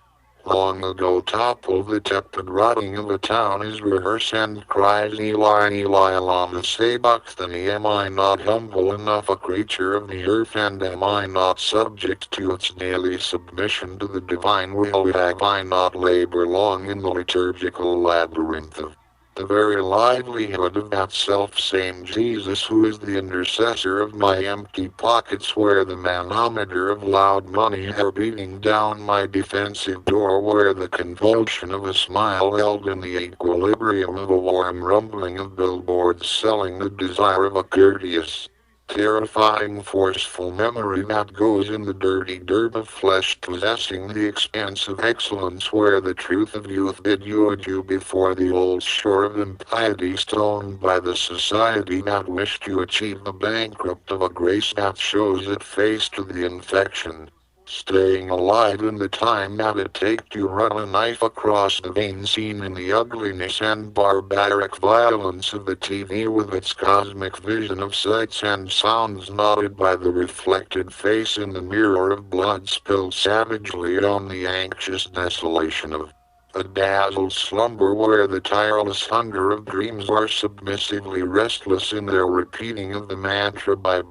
long ago toppled the tepid rotting of a town is rehearse and cries Eli Eli lama sabachthani am I not humble enough a creature of the earth and am I not subject to its daily submission to the divine will have I not labor long in the liturgical labyrinth of the very livelihood of that self-same Jesus who is the intercessor of my empty pockets where the manometer of loud money are beating down my defensive door where the convulsion of a smile held in the equilibrium of a warm rumbling of billboards selling the desire of a courteous terrifying forceful memory that goes in the dirty dirt of flesh possessing the expanse of excellence where the truth of youth bid you adieu before the old shore of impiety stoned by the society that wished to achieve the bankrupt of a grace that shows it face to the infection. Staying alive in the time that it take to run a knife across the vein seen in the ugliness and barbaric violence of the TV with its cosmic vision of sights and sounds knotted by the reflected face in the mirror of blood spilled savagely on the anxious desolation of A dazzled slumber where the tireless hunger of dreams are submissively restless in their repeating of the mantra bye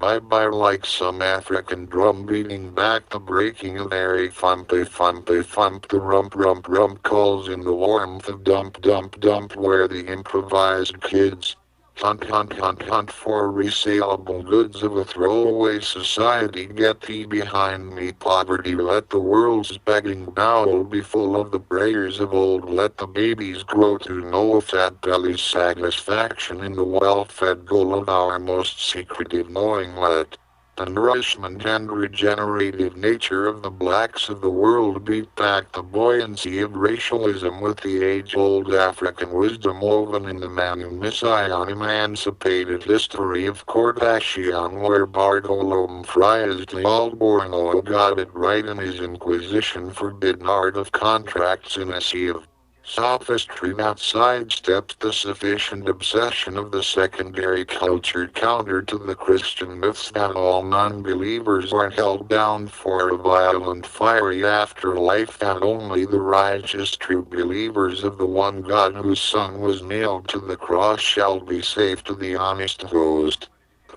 like some African drum beating back the breaking of airy thump the rump calls in the warmth of dump where the improvised kids hunt for resaleable goods of a throwaway society. Get thee behind me, poverty. Let the world's begging bowl be full of the prayers of old. Let the babies grow to know a fat belly's satisfaction in the well-fed goal of our most secretive knowing. Let the nourishment and regenerative nature of the blacks of the world beat back the buoyancy of racialism with the age-old African wisdom woven in the Manu-Messiah emancipated history of Kardashian, where Bartolome Frias de Alborno got it right in his Inquisition forbidden art of contracts in a sea of sophistry that sidesteps the sufficient obsession of the secondary culture counter to the Christian myths that all non-believers are held down for a violent fiery afterlife, that only the righteous true believers of the one God whose Son was nailed to the cross shall be saved, to the honest host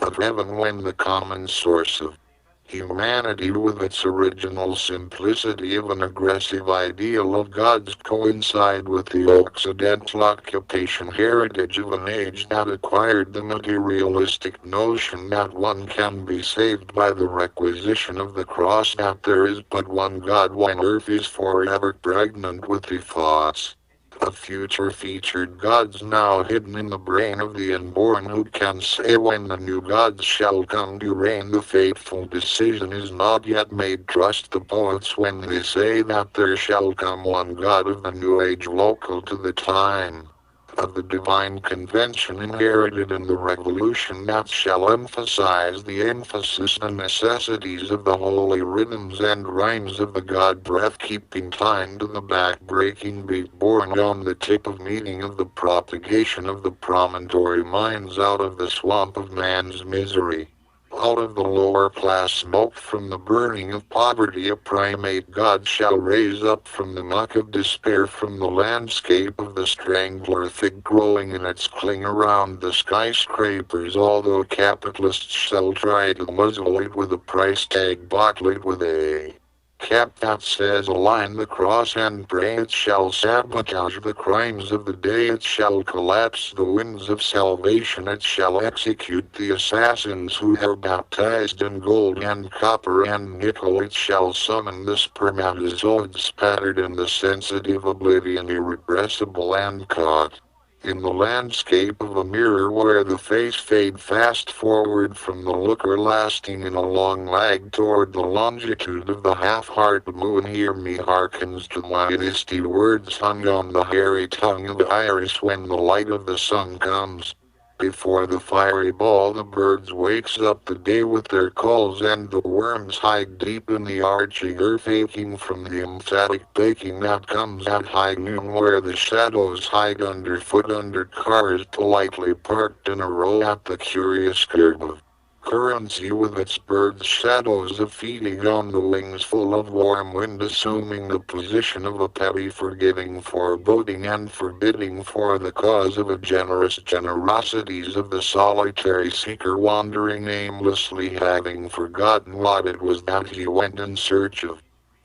of heaven, when the common source of humanity with its original simplicity of an aggressive ideal of God's coincide with the Occidental occupation heritage of an age that acquired the materialistic notion that one can be saved by the requisition of the cross, that there is but one God when earth is forever pregnant with the thoughts of future featured gods now hidden in the brain of the unborn. Who can say when the new gods shall come to reign? The fateful decision is not yet made. Trust the poets when they say that there shall come one God of the new age, local to the time of the divine convention inherited in the revolution, that shall emphasize the emphasis and necessities of the holy rhythms and rhymes of the God breath, keeping time to the back-breaking beat born on the tip of meaning of the propagation of the promontory minds out of the swamp of man's misery. Out of the lower class smoke from the burning of poverty a primate God shall raise up from the muck of despair, from the landscape of the strangler thick growing in its cling around the skyscrapers, although capitalists shall try to muzzle it with a price tag, bottle it with a cap that says align the cross and pray. It shall sabotage the crimes of the day, it shall collapse the winds of salvation, it shall execute the assassins who are baptized in gold and copper and nickel, it shall summon the spermatozoids spattered in the sensitive oblivion, irrepressible and caught in the landscape of a mirror where the face fade fast forward from the looker, lasting in a long lag toward the longitude of the half-heart moon. Hear me hearkens to my misty words hung on the hairy tongue of Iris when the light of the sun comes. Before the fiery ball the birds wakes up the day with their calls, and the worms hide deep in the arching earth, aching from the emphatic baking that comes at high noon, where the shadows hide underfoot under cars politely parked in a row at the curious curve of currency, with its birds' shadows of feeding on the wings full of warm wind, assuming the position of a petty forgiving foreboding and forbidding for the cause of a generous generosities of the solitary seeker wandering aimlessly, having forgotten what it was that he went in search of.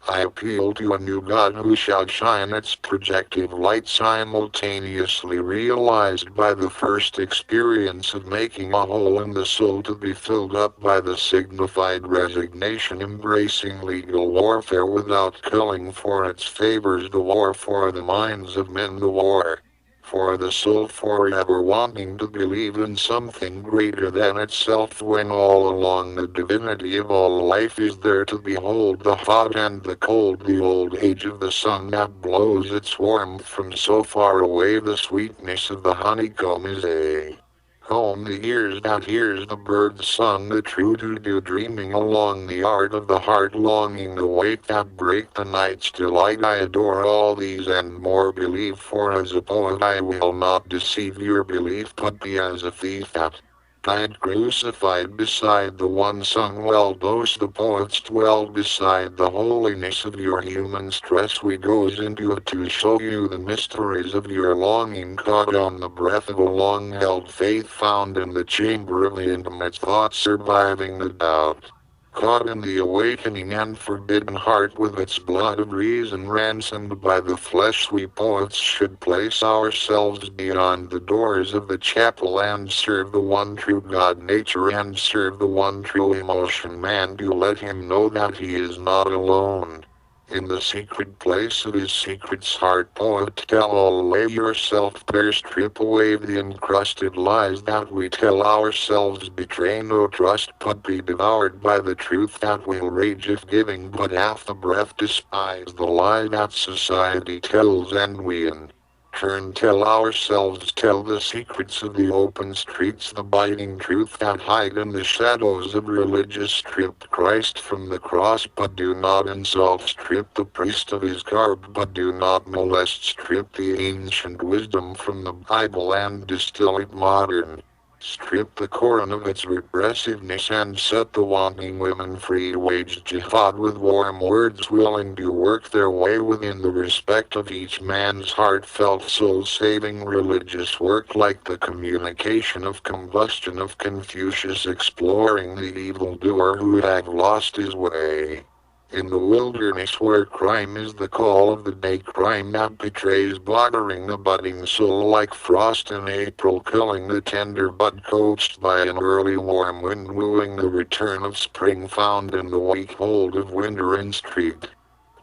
I appeal to a new God who shall shine its projective light simultaneously realized by the first experience of making a hole in the soul, to be filled up by the signified resignation embracing legal warfare without culling for its favors, the war for the minds of men, the war for the soul forever wanting to believe in something greater than itself, when all along the divinity of all life is there to behold, the hot and the cold, the old age of the sun that blows its warmth from so far away. The sweetness of the honeycomb is a home, the ears that hears the bird's song, the true to do dreaming along the art of the heart, longing the wake that break the night's delight. I adore all these and more believe, for as a poet I will not deceive your belief, but be as a thief that died crucified beside the one sung well those the poets dwell beside the holiness of your human stress we goes into it to show you the mysteries of your longing caught on the breath of a long-held faith found in the chamber of the intimate thought surviving the doubt. Caught in the awakening and forbidden heart with its blood of reason ransomed by the flesh we poets should place ourselves beyond the doors of the chapel and serve the one true God nature and serve the one true emotion man to let him know that he is not alone. In the secret place of his secret's heart poet tell all lay yourself bare strip away the encrusted lies that we tell ourselves betray no trust but be devoured by the truth that will rage if giving but half the breath despise the lie that society tells and we in turn tell ourselves tell the secrets of the open streets the biting truth that hide in the shadows of religious strip Christ from the cross but do not insult strip the priest of his garb but do not molest strip the ancient wisdom from the Bible and distill it modern. Strip the Koran of its repressiveness and set the wanting women free. Wage jihad with warm words willing to work their way within the respect of each man's heartfelt soul-saving religious work like the communication of combustion of Confucius exploring the evildoer who had lost his way. In the wilderness where crime is the call of the day crime that betrays bothering the budding soul like frost in April killing the tender bud coached by an early warm wind wooing the return of spring found in the weak hold of winter in street.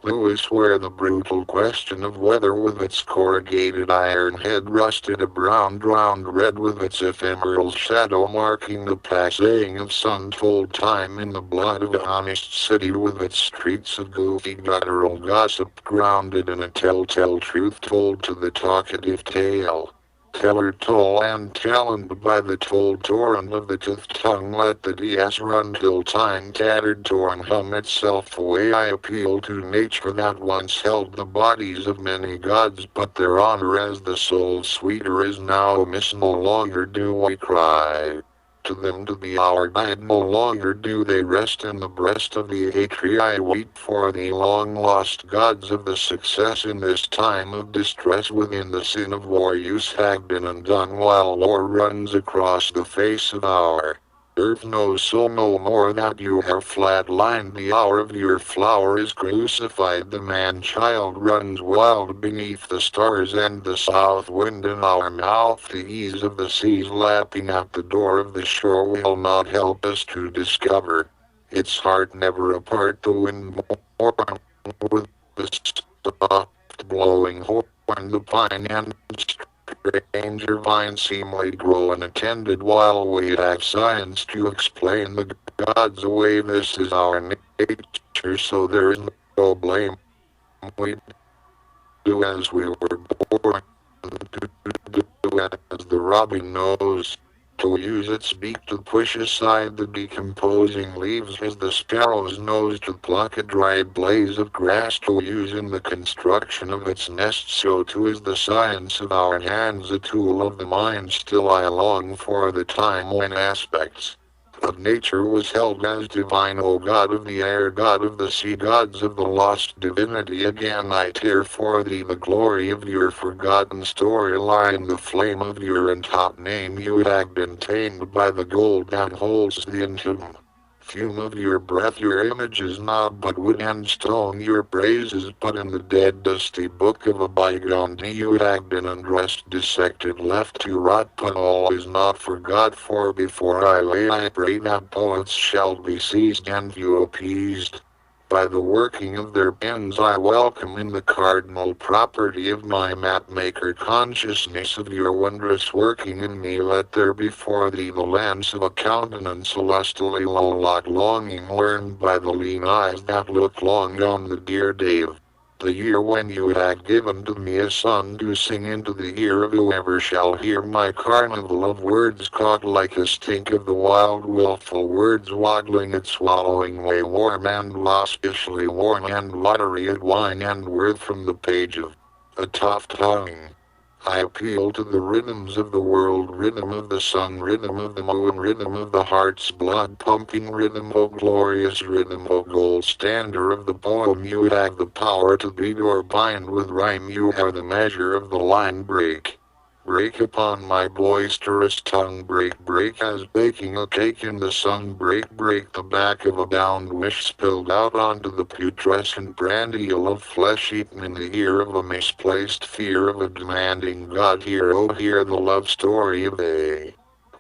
Lewis where the brutal question of weather with its corrugated iron head rusted a brown drowned red with its ephemeral shadow marking the passing of sun-told time in the blood of a honest city with its streets of goofy guttural gossip grounded in a telltale truth told to the talkative tale. Teller toll and taloned by the told torrent of the toothed tongue let the DS run till time tattered torn hum itself away I appeal to nature that once held the bodies of many gods but their honor as the soul's sweeter is now miss no longer do we cry. To them to be our guide no longer do they rest in the breast of the atri I weep for the long-lost gods of the success in this time of distress within the sin of war use have been undone while war runs across the face of our earth knows so no more that you have flat-lined the hour of your flower is crucified the man-child runs wild beneath the stars and the south wind in our mouth the ease of the seas lapping at the door of the shore will not help us to discover its heart never apart the wind more with the soft blowing horn the pine and stranger vines seemly grow unattended while we have science to explain the gods away. This is our nature, so there is no blame. We do as we were born to do as the robin knows. To use its beak to push aside the decomposing leaves as the sparrow's nose to pluck a dry blaze of grass to use in the construction of its nest so too is the science of our hands a tool of the mind still I long for the time when aspects of nature was held as divine O God of the air God of the sea gods of the lost divinity again I tear for thee the glory of your forgotten storyline the flame of your untaught name you have been tamed by the gold that holds the entomb fume of your breath your image is not but wood and stone your praise is but in the dead dusty book of a bygone day you have been undressed dissected left to rot but all is not forgot for before I lay I pray that poets shall be seized and you appeased by the working of their pens I welcome in the cardinal property of my map-maker consciousness of your wondrous working in me let there before thee the lance of a countenance celestially low-locked longing learned by the lean eyes that look long on the dear day of the year when you had given to me a son to sing into the ear of whoever shall hear my carnival of words caught like a stink of the wild willful words waddling at swallowing way warm and waspishly warm and watery at wine and worth from the page of a tough tongue. I appeal to the rhythms of the world, rhythm of the sun, rhythm of the moon, rhythm of the heart's blood pumping rhythm, O glorious rhythm, O gold standard of the poem. You have the power to beat or bind with rhyme, you are the measure of the line. Break. Break upon my boisterous tongue, break, break as baking a cake in the sun, break, break the back of a bound wish spilled out onto the putrescent brandy of flesh eaten in the ear of a misplaced fear of a demanding God. Hear, oh hear the love story of a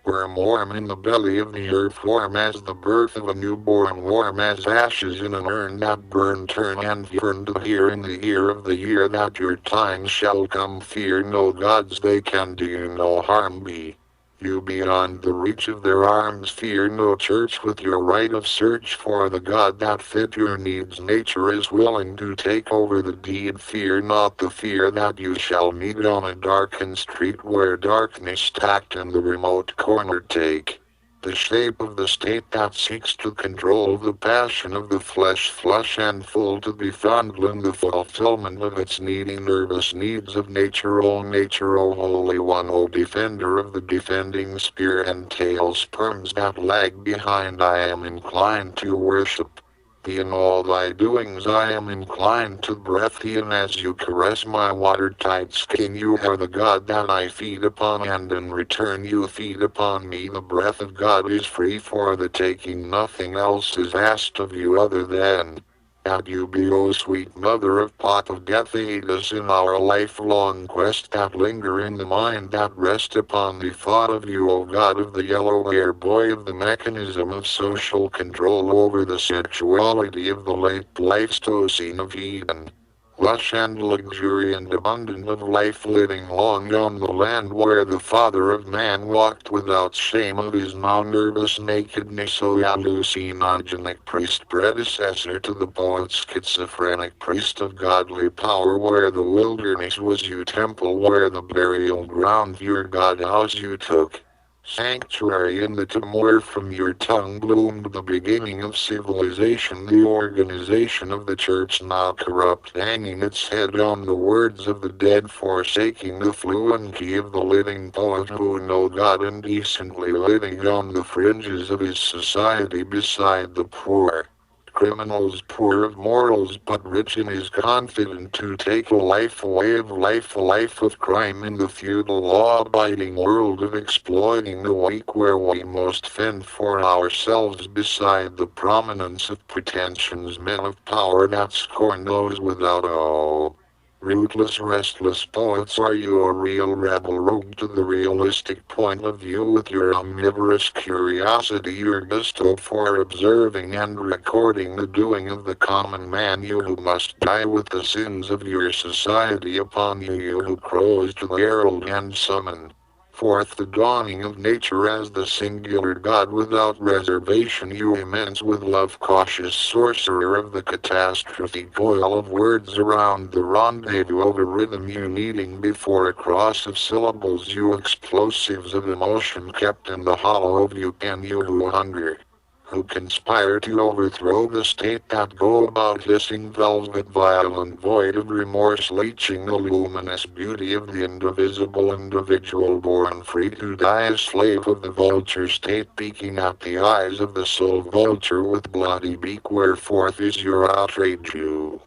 worm, warm in the belly of the earth, warm as the birth of a newborn, warm as ashes in an urn that burn, turn and yearn to hear in the ear of the year that your time shall come. Fear no gods, they can do you no harm. Be you beyond the reach of their arms. Fear no church with your right of search for the God that fit your needs. Nature is willing to take over the deed. Fear not the fear that you shall meet on a darkened street where darkness tact and the remote corner take the shape of the state that seeks to control the passion of the flesh, flush and full to be fondling the fulfillment of its needy nervous needs of nature. O nature, O holy one, O defender of the defending spear and tail sperms that lag behind, I am inclined to worship thee in all thy doings. I am inclined to breath thee, and as you caress my watertight skin, you are the God that I feed upon, and in return you feed upon me. The breath of God is free for the taking. Nothing else is asked of you other than that you be, O sweet mother of pot of death, aid us in our lifelong quest that linger in the mind that rest upon the thought of you, O God of the yellow hair boy, of the mechanism of social control over the sexuality of the late Pleistocene of Eden. Lush and luxuriant, abundant of life, living long on the land where the father of man walked without shame of his now nervous nakedness. O hallucinogenic priest, predecessor to the poet, schizophrenic priest of godly power, where the wilderness was you temple, where the burial ground your God house you took sanctuary. In the tomb where from your tongue bloomed the beginning of civilization, the organization of the church now corrupt, hanging its head on the words of the dead, forsaking the fluency of the living poet who know God, indecently living on the fringes of his society beside the poor. Criminals poor of morals but rich in his confident to take a life away of life, a life of crime in the feudal law-abiding world of exploiting the weak where we most fend for ourselves beside the prominence of pretensions, men of power that scorn those without. Oh, rootless, restless poets, are you a real rebel rogue to the realistic point of view with your omnivorous curiosity, your gusto for observing and recording the doing of the common man, you who must die with the sins of your society upon you, you who crows to herald and summon forth the dawning of nature as the singular God without reservation, you immense with love cautious sorcerer of the catastrophe, coil of words around the rendezvous of a rhythm, you kneading before a cross of syllables, you explosives of emotion kept in the hollow of you, and you who hunger, who conspire to overthrow the state, that go about hissing velvet violent void of remorse, leeching the luminous beauty of the indivisible individual born free to die a slave of the vulture state, peeking at the eyes of the soul vulture with bloody beak. Whereforth is your outrage, you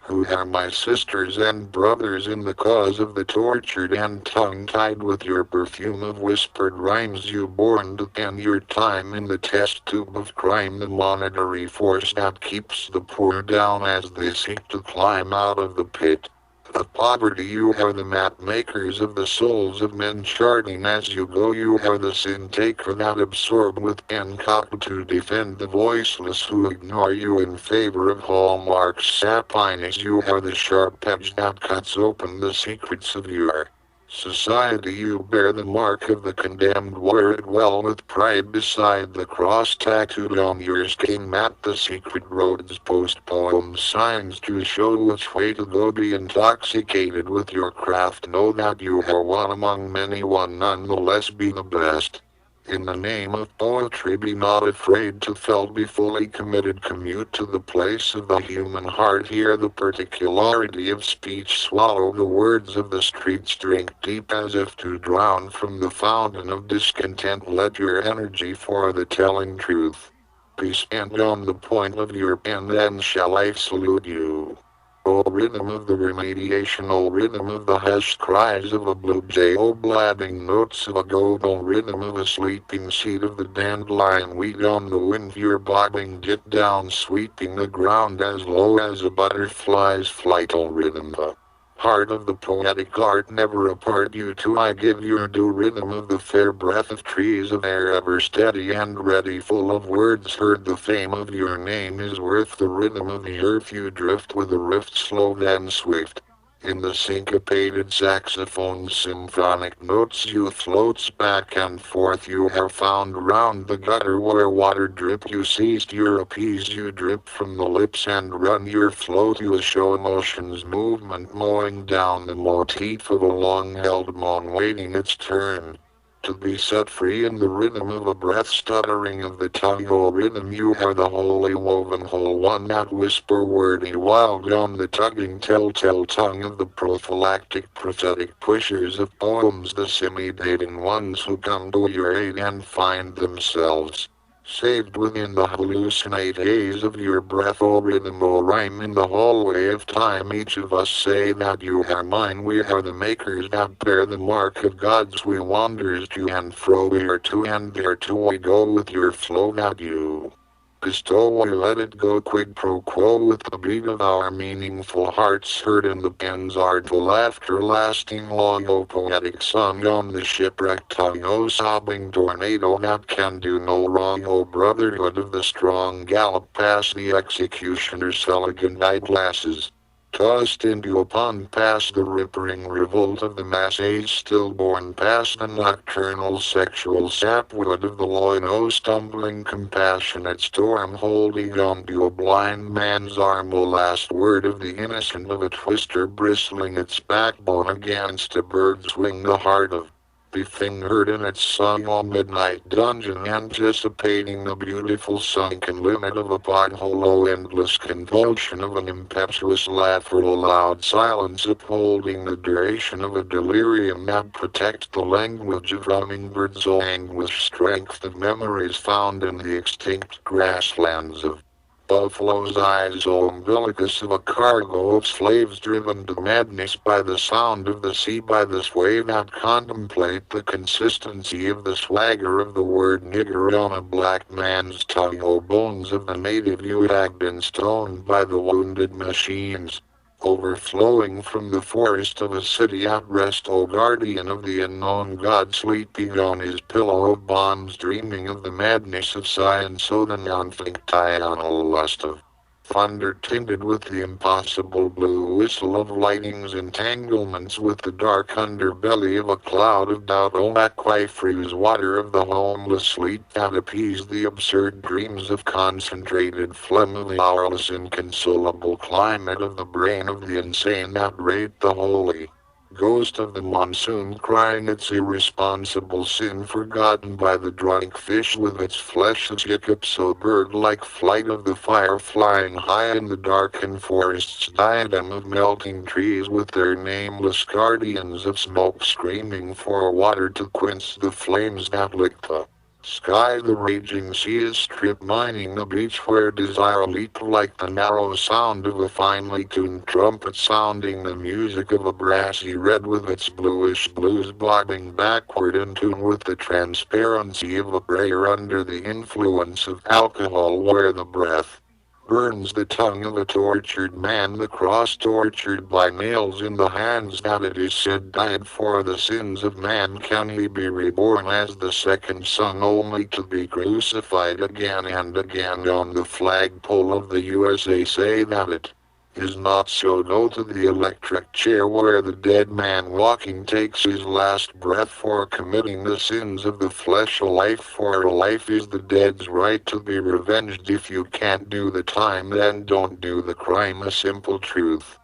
who are my sisters and brothers in the cause of the tortured, and tongue-tied with your perfume of whispered rhymes, you born to end your time in the test tube of crime, the monetary force that keeps the poor down as they seek to climb out of the pit of poverty. You are the map makers of the souls of men, charting as you go. You are the sin taker that absorb with pen copy to defend the voiceless who ignore you in favor of hallmarks sapines. You are the sharp edge that cuts open the secrets of your society. You bear the mark of the condemned, wear it well with pride beside the cross tattooed on your skin. Map the secret roads, post poem signs to show which way to go. Be intoxicated with your craft, know that you are one among many, one nonetheless. Be the best In the name of poetry, be not afraid to felt, be fully committed, commute to the place of the human heart, hear the particularity of speech, swallow the words of the streets, drink deep as if to drown from the fountain of discontent, let your energy for the telling truth be spent on the point of your pen, then shall I salute you. O rhythm of the remediation, O rhythm of the hushed cries of a blue jay, O blabbing notes of a goat, O rhythm of a sleeping seed of the dandelion weed on the wind, your bobbing dip down, sweeping the ground as low as a butterfly's flight, O rhythm, the heart of the poetic art, never apart you two I give your due, rhythm of the fair breath of trees of air, ever steady and ready, full of words heard, the fame of your name is worth the rhythm of the earth, you drift with a rift slow then swift. In the syncopated saxophone's symphonic notes you floats back and forth, you have found round the gutter where water drip, you ceased your appease, you drip from the lips and run your float, you show emotion's movement mowing down the motif of a long-held moan waiting its turn to be set free in the rhythm of a breath, stuttering of the tongue, O rhythm, you are the wholly woven whole one, that whisper wordy wild on the tugging telltale tongue of the prophylactic prophetic pushers of poems, the semi-dating ones who come to your aid and find themselves saved within the hallucinate haze of your breath, O rhythm, O rhyme, in the hallway of time each of us say that you are mine, we are the makers that bear the mark of gods, we wanders to and fro here to and there to we go with your flow that you bestow, we let it go quid pro quo with the beat of our meaningful hearts heard in the pen's artful laughter lasting long, O poetic song on the shipwrecked tongue, O sobbing tornado that can do no wrong, O brotherhood of the strong gallop past the executioner's elegant eyeglasses, tossed into a pond past the rippling revolt of the mass age stillborn, past the nocturnal sexual sapwood of the loin, O stumbling compassionate storm holding on to a blind man's arm, O last word of the innocent of a twister bristling its backbone against a bird's wing, the heart of the thing heard in its song, O midnight dungeon anticipating the beautiful sunken limit of a pothole, O endless convulsion of an impetuous laugh, O loud silence upholding the duration of a delirium that protects the language of hummingbirds, O anguish strength of memories found in the extinct grasslands of buffalo's eyes, O umbilicus of a cargo of slaves driven to madness by the sound of the sea, by the sway that contemplate the consistency of the swagger of the word nigger on a black man's tongue, O bones of the native you had been stoned by the wounded machines, overflowing from the forest of a city at rest, O guardian of the unknown God sleeping on his pillow of bombs, dreaming of the madness of science, O the non-fictional lust of thunder tinted with the impossible blue whistle of lightning's entanglements with the dark underbelly of a cloud of doubt, O aquifers water of the homeless sleep that appease the absurd dreams of concentrated phlegm of the hourless inconsolable climate of the brain of the insane that rate the holy ghost of the monsoon crying its irresponsible sin, forgotten by the drunk fish with its flesh's hiccups, O bird-like flight of the fire flying high in the darkened forest's diadem of melting trees with their nameless guardians of smoke screaming for water to quench the flames that lick the sky. The raging sea is strip mining the beach where desire leaped like the narrow sound of a finely tuned trumpet sounding the music of a brassy red with its bluish blues bobbing backward in tune with the transparency of a prayer under the influence of alcohol where the breath burns the tongue of a tortured man, the cross tortured by nails in the hands that it is said died for the sins of man. Can he be reborn as the second son only to be crucified again and again on the flagpole of the USA? Say that it is not so. Go to the electric chair where the dead man walking takes his last breath for committing the sins of the flesh. A life for a life is the dead's right to be revenged. If you can't do the time, then don't do the crime. A simple truth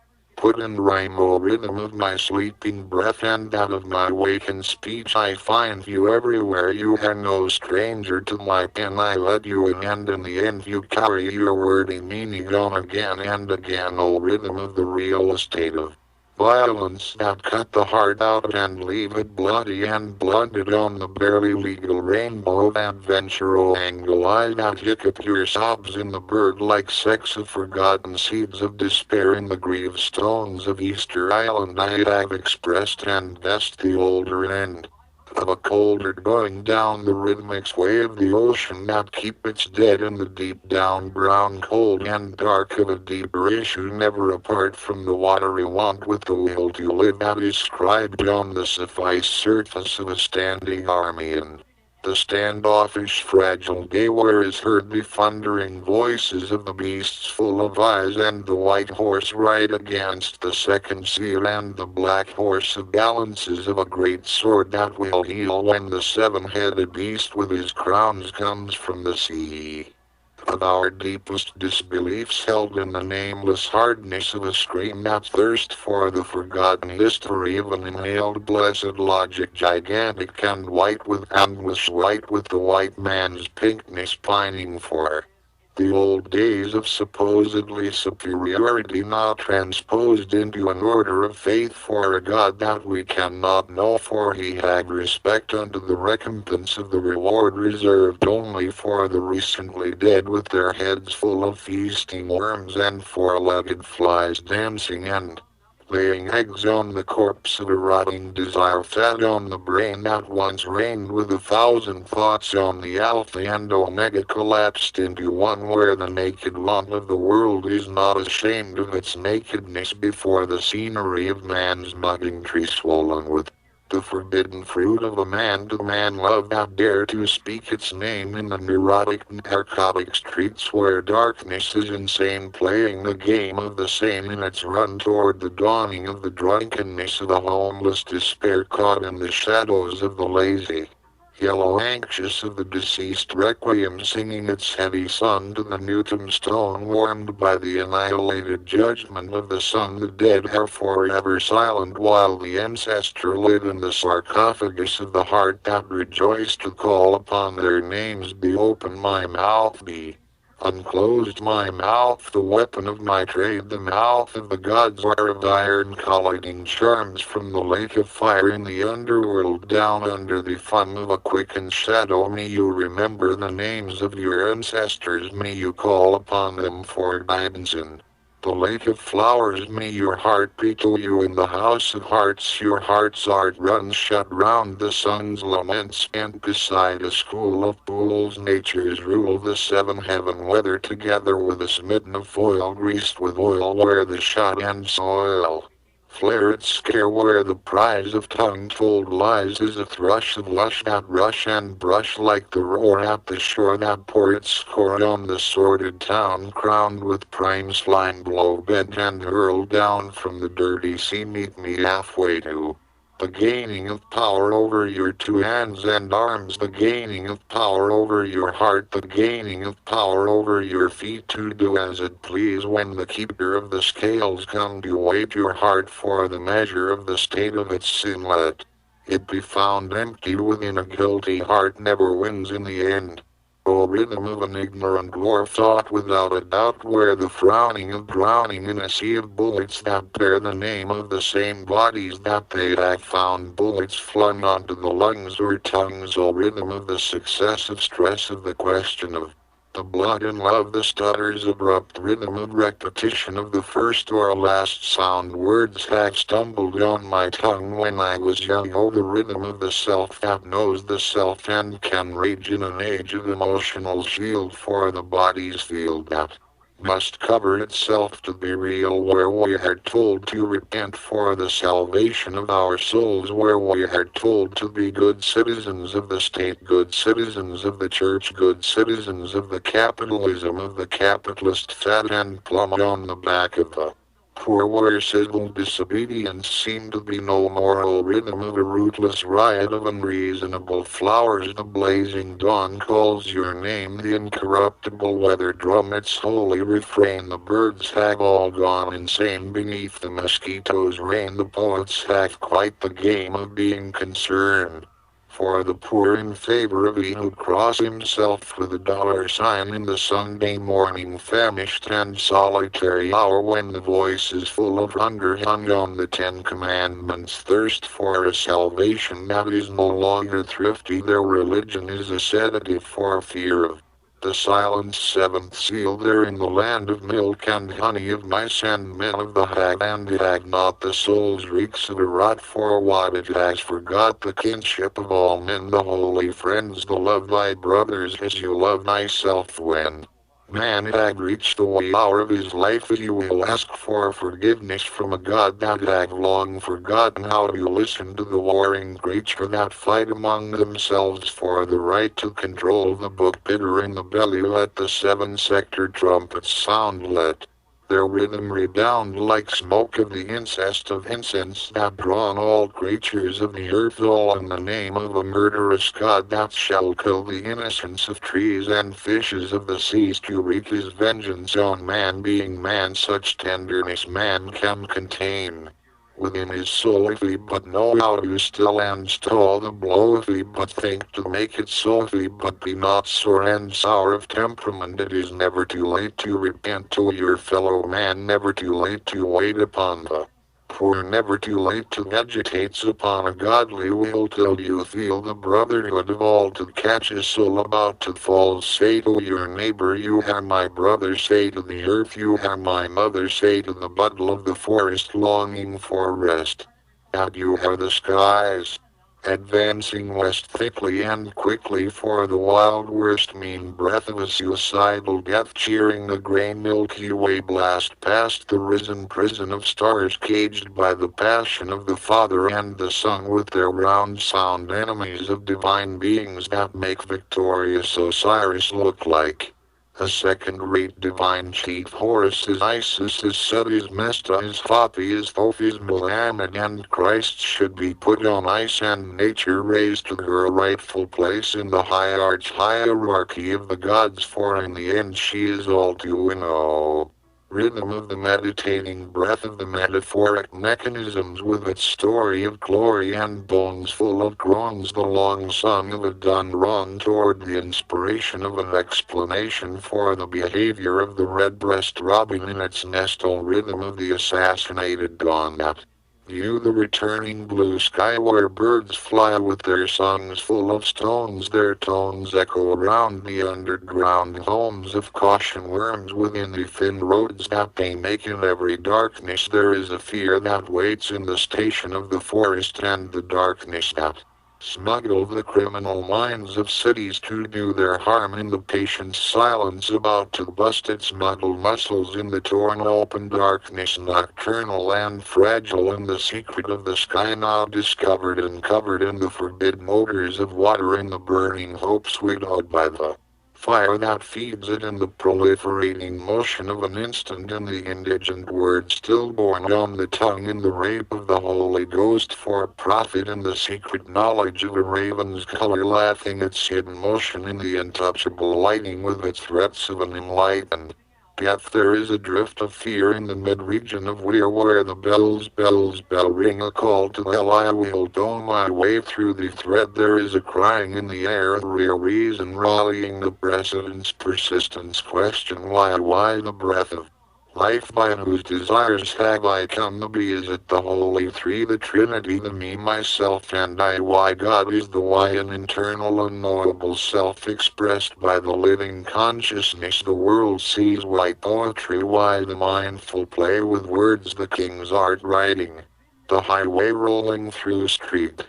put in rhyme, O rhythm of my sleeping breath and that of my wakened speech. I find you everywhere, you are no stranger to my pen. I let you in, and in the end you carry your wordy meaning on again and again, O rhythm of the real estate of violence that cut the heart out and leave it bloody and blunted on the barely legal rainbow of adventure. O angle-eye that hiccup your sobs in the bird-like sex of forgotten seeds of despair in the gravestones of Easter Island. I have expressed and guessed the older end of a colder going down the rhythmic sway of the ocean that keep its dead in the deep down brown cold and dark of a deeper issue never apart from the watery want with the will to live that is scribed on the suffice surface of a standing army in the standoffish fragile day where is heard the thundering voices of the beasts full of eyes and the white horse right against the second seal and the black horse of balances of a great sword that will heal when the seven-headed beast with his crowns comes from the sea of our deepest disbeliefs held in the nameless hardness of a scream that thirst for the forgotten history of an inhaled blessed logic gigantic and white with anguish white with the white man's pinkness pining for the old days of supposedly superiority now transposed into an order of faith for a God that we cannot know, for he had respect unto the recompense of the reward reserved only for the recently dead with their heads full of feasting worms and four-legged flies dancing and laying eggs on the corpse of a rotting desire fed on the brain that once reigned with 1,000 thoughts on the alpha and omega collapsed into one where the naked want of the world is not ashamed of its nakedness before the scenery of man's mugging tree swollen with the forbidden fruit of a man-to-man love that dare to speak its name in the neurotic narcotic streets where darkness is insane playing the game of the same in its run toward the dawning of the drunkenness of a homeless despair caught in the shadows of the lazy yellow anxious of the deceased requiem singing its heavy song to the new tombstone warmed by the annihilated judgment of the sun. The dead are forever silent while the ancestor live in the sarcophagus of the heart that rejoiced to call upon their names. Be open my mouth, be unclosed my mouth, the weapon of my trade, the mouth of the gods are of iron, collating charms from the lake of fire in the underworld down under the thumb of a quickened shadow. May you remember the names of your ancestors, may you call upon them for guidance in the lake of flowers. May your heart be to you in the house of hearts. Your heart's art runs shut round the sun's laments, and beside a school of pools nature's rule the seven heaven weather together with a smitten of foil greased with oil where the shot and soil flare its scare where the prize of tongue-told lies is a thrush of lush that rush and brush like the roar at the shore that pour its score on the sordid town crowned with prime slime blow bent and hurled down from the dirty sea. Meet me halfway to the gaining of power over your two hands and arms, the gaining of power over your heart, the gaining of power over your feet to do as it please when the keeper of the scales come to weight your heart for the measure of the state of its sin. Let it be found empty within a guilty heart never wins in the end. O rhythm of an ignorant war fought without a doubt where the frowning of drowning in a sea of bullets that bear the name of the same bodies that they have found bullets flung onto the lungs or tongues. O rhythm of the successive stress of the question of the blood and love, the stutter's abrupt rhythm of repetition of the first or last sound words have stumbled on my tongue when I was young. Oh, the rhythm of the self that knows the self and can rage in an age of emotional shield for the body's field that must cover itself to be real, where we are told to repent for the salvation of our souls, where we are told to be good citizens of the state, good citizens of the church, good citizens of the capitalism of the capitalist fat and plumb on the back of the Poor where civil disobedience seemed to be no moral rhythm of a rootless riot of unreasonable flowers. The blazing dawn calls your name, the incorruptible weather drum its holy refrain. The birds have all gone insane beneath the mosquitoes' rain. The poets have quite the game of being concerned for the poor in favor of he who cross himself with a dollar sign in the Sunday morning famished and solitary hour when the voice is full of hunger hung on the 10 Commandments, thirst for a salvation that is no longer thrifty. Their religion is a sedative for fear of the silent seventh seal. There in the land of milk and honey, of mice and men of the hag, and it had not the soul's reeks of a rot, for what it has forgot the kinship of all men, the holy friends, the love thy brothers as you love thyself. When man had reached the hour of his life, he will ask for forgiveness from a God that had long forgotten how to listen to the warring creature that fight among themselves for the right to control the book. Bitter in the belly, let the 7-sector trumpets sound, let their rhythm redound like smoke of the incest of incense that drawn all creatures of the earth, all in the name of a murderous God that shall kill the innocence of trees and fishes of the seas, to wreak his vengeance on man, being man such tenderness man can contain within his soul, if he but know how to still and stall the blow, if he but think to make it so, if he but be not sore and sour of temperament. It is never too late to repent to your fellow man, never too late to wait upon the poor, never too late to vegetate upon a godly will till you feel the brotherhood of all. To catch a soul about to fall, say to your neighbor, you are my brother. Say to the earth, you are my mother. Say to the bundle of the forest longing for rest, and you are the skies advancing west thickly and quickly, for the wild worst mean breath of a suicidal death, cheering the grey Milky Way blast past the risen prison of stars, caged by the passion of the Father and the Son, with their round sound enemies of divine beings that make victorious Osiris look like a second-rate divine chief. Horus is Isis, is Set is Mesta, is Hapi, is Thoth, is Muhammad, and Christ should be put on ice and nature raised to her rightful place in the hierarchy of the gods, for in the end she is all to know. Rhythm of the meditating breath of the metaphoric mechanisms, with its story of glory and bones full of groans, the long song of a done wrong toward the inspiration of an explanation for the behavior of the red-breast robin in its nestal rhythm of the assassinated dawn at you, the returning blue sky where birds fly with their songs full of stones, their tones echo around the underground homes of caution worms within the thin roads that they make. In every darkness there is a fear that waits in the station of the forest, and the darkness that smuggle the criminal minds of cities to do their harm in the patient silence about to bust its muddled muscles in the torn open darkness, nocturnal and fragile in the secret of the sky, now discovered and covered in the forbidden odors of water, in the burning hopes widowed by the fire that feeds it, in the proliferating motion of an instant, in the indigent word stillborn on the tongue, in the rape of the Holy Ghost for profit, in the secret knowledge of a raven's color laughing its hidden motion, in the untouchable lighting with its threats of an enlightened death. There is a drift of fear in the mid-region of Weir, where the bells bell ring a call to hell. I will tow my way through the thread. There is a crying in the air, a real reason rallying the precedent's persistence question, why the breath of life, by whose desires have I come to be? Is it the Holy Three, the Trinity, the me, myself, and I? Why God is the why, an internal unknowable self expressed by the living consciousness the world sees. Why poetry? Why the mindful play with words, the king's art writing, the highway rolling through street.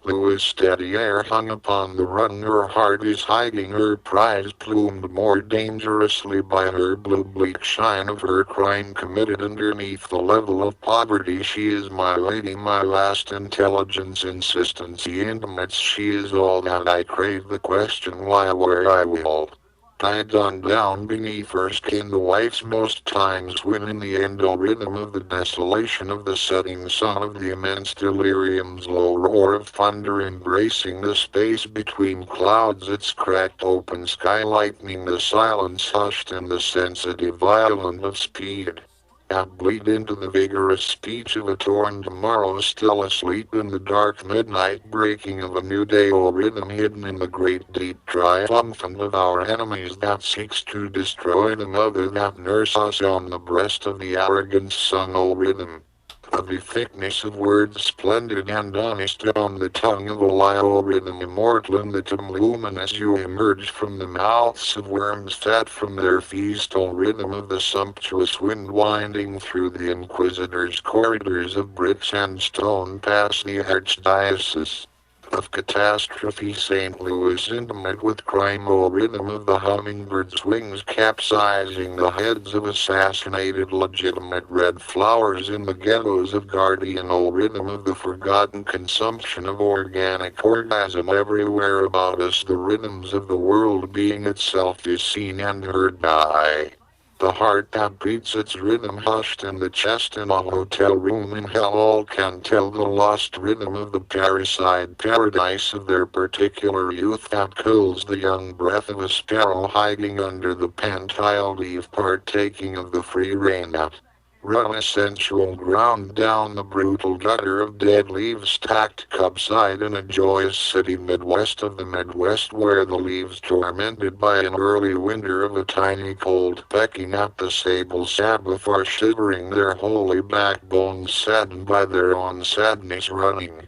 Louis steady air hung upon the run, her heart is hiding her prize, plumed more dangerously by her blue bleak shine of her crime committed underneath the level of poverty. She is my lady, my last intelligence, insistency, intimates. She is all that I crave. The question why, where, I will Tied on down beneath her skin the wife's most times when in the endo rhythm of the desolation of the setting sun of the immense delirium's low roar of thunder embracing the space between clouds its cracked open sky lightening the silence hushed and the sensitive violence of speed. And bleed into the vigorous speech of a torn tomorrow still asleep in the dark midnight breaking of a new day or rhythm hidden in the great deep triumphant of our enemies that seeks to destroy the mother that nurse us on the breast of the arrogant sun o rhythm. Of the thickness of words splendid and honest on the tongue of a lyre rhythm immortal in the tomb luminous you emerge from the mouths of worms fed from their feast o rhythm of the sumptuous wind winding through the inquisitor's corridors of bricks and stone past the archdiocese of catastrophe St. Louis intimate with crime o rhythm of the hummingbird's wings capsizing the heads of assassinated legitimate red flowers in the ghettos of Guardian o rhythm of the forgotten consumption of organic orgasm everywhere about us the rhythms of the world being itself is seen and heard by the heart that beats its rhythm hushed in the chest in a hotel room in hell all can tell the lost rhythm of the parricide paradise of their particular youth that cools the young breath of a sparrow hiding under the pent-tiled eve partaking of the free rain that run a sensual ground down the brutal gutter of dead leaves stacked cupside in a joyous city midwest of the Midwest where the leaves tormented by an early winter of a tiny cold pecking at the sable Sabbath are shivering their holy backbones saddened by their own sadness running.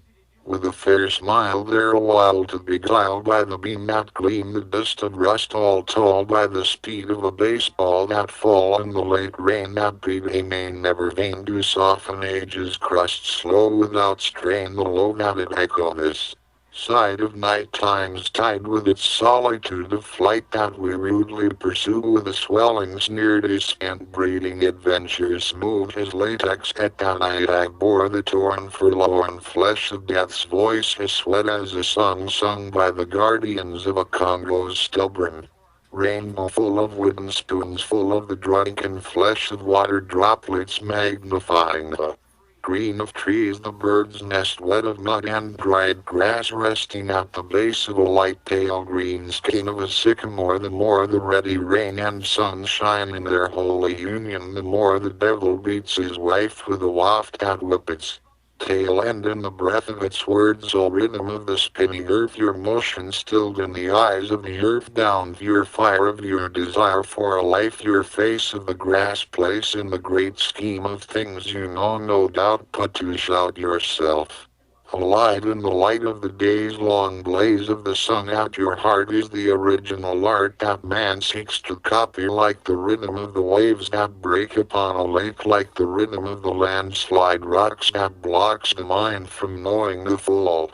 With a fair smile they're wild to beguile by the beam that gleam the dust of rust all tall by the speed of a baseball that fall in the late rain that beat a main never vain to soften age's crust slow without strain the low that it echo this side of night times tied with its solitude of flight that we rudely pursue with a swelling sneered his scant breeding adventure smooth his latex at that I bore the torn forlorn flesh of death's voice his sweat as a song sung by the guardians of a Congo's stubborn rainbow full of wooden spoons full of the drunken flesh of water droplets magnifying the green of trees the bird's nest wet of mud and dried grass resting at the base of a light pale green skin of a sycamore the more the ready rain and sunshine in their holy union the more the devil beats his wife with a waft at whippets tail end in the breath of its words o rhythm of the spinning earth your motion stilled in the eyes of the earth down to your fire of your desire for a life your face of the grass place in the great scheme of things you know no doubt but to shout yourself alive in the light of the day's long blaze of the sun at your heart is the original art that man seeks to copy like the rhythm of the waves that break upon a lake like the rhythm of the landslide rocks that blocks the mind from knowing the full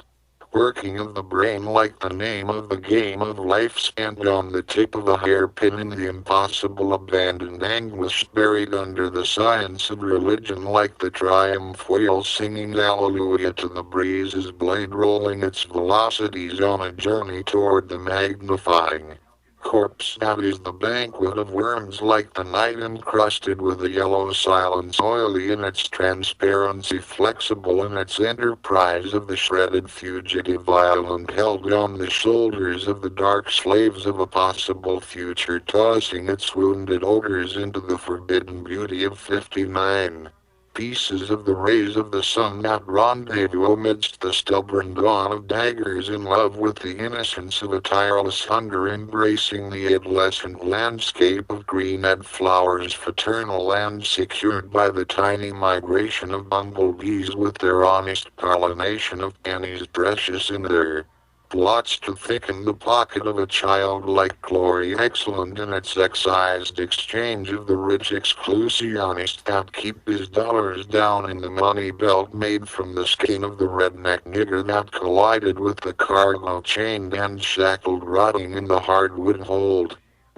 working of the brain like the name of the game of life spent on the tip of a hairpin in the impossible abandoned anguish buried under the science of religion like the triumph whale singing hallelujah to the breeze's blade rolling its velocities on a journey toward the magnifying corpse that is the banquet of worms like the night encrusted with a yellow silence oily in its transparency flexible in its enterprise of the shredded fugitive violent held on the shoulders of the dark slaves of a possible future tossing its wounded odors into the forbidden beauty of 59 pieces of the rays of the sun that rendezvous amidst the stubborn dawn of daggers in love with the innocence of a tireless hunger embracing the adolescent landscape of green-eyed flowers fraternal and secured by the tiny migration of bumblebees with their honest pollination of pennies precious in their plots to thicken the pocket of a childlike glory excellent in its excised exchange of the rich exclusionist that keep his dollars down in the money belt made from the skin of the redneck nigger that collided with the cargo chained and shackled rotting in the hardwood hold.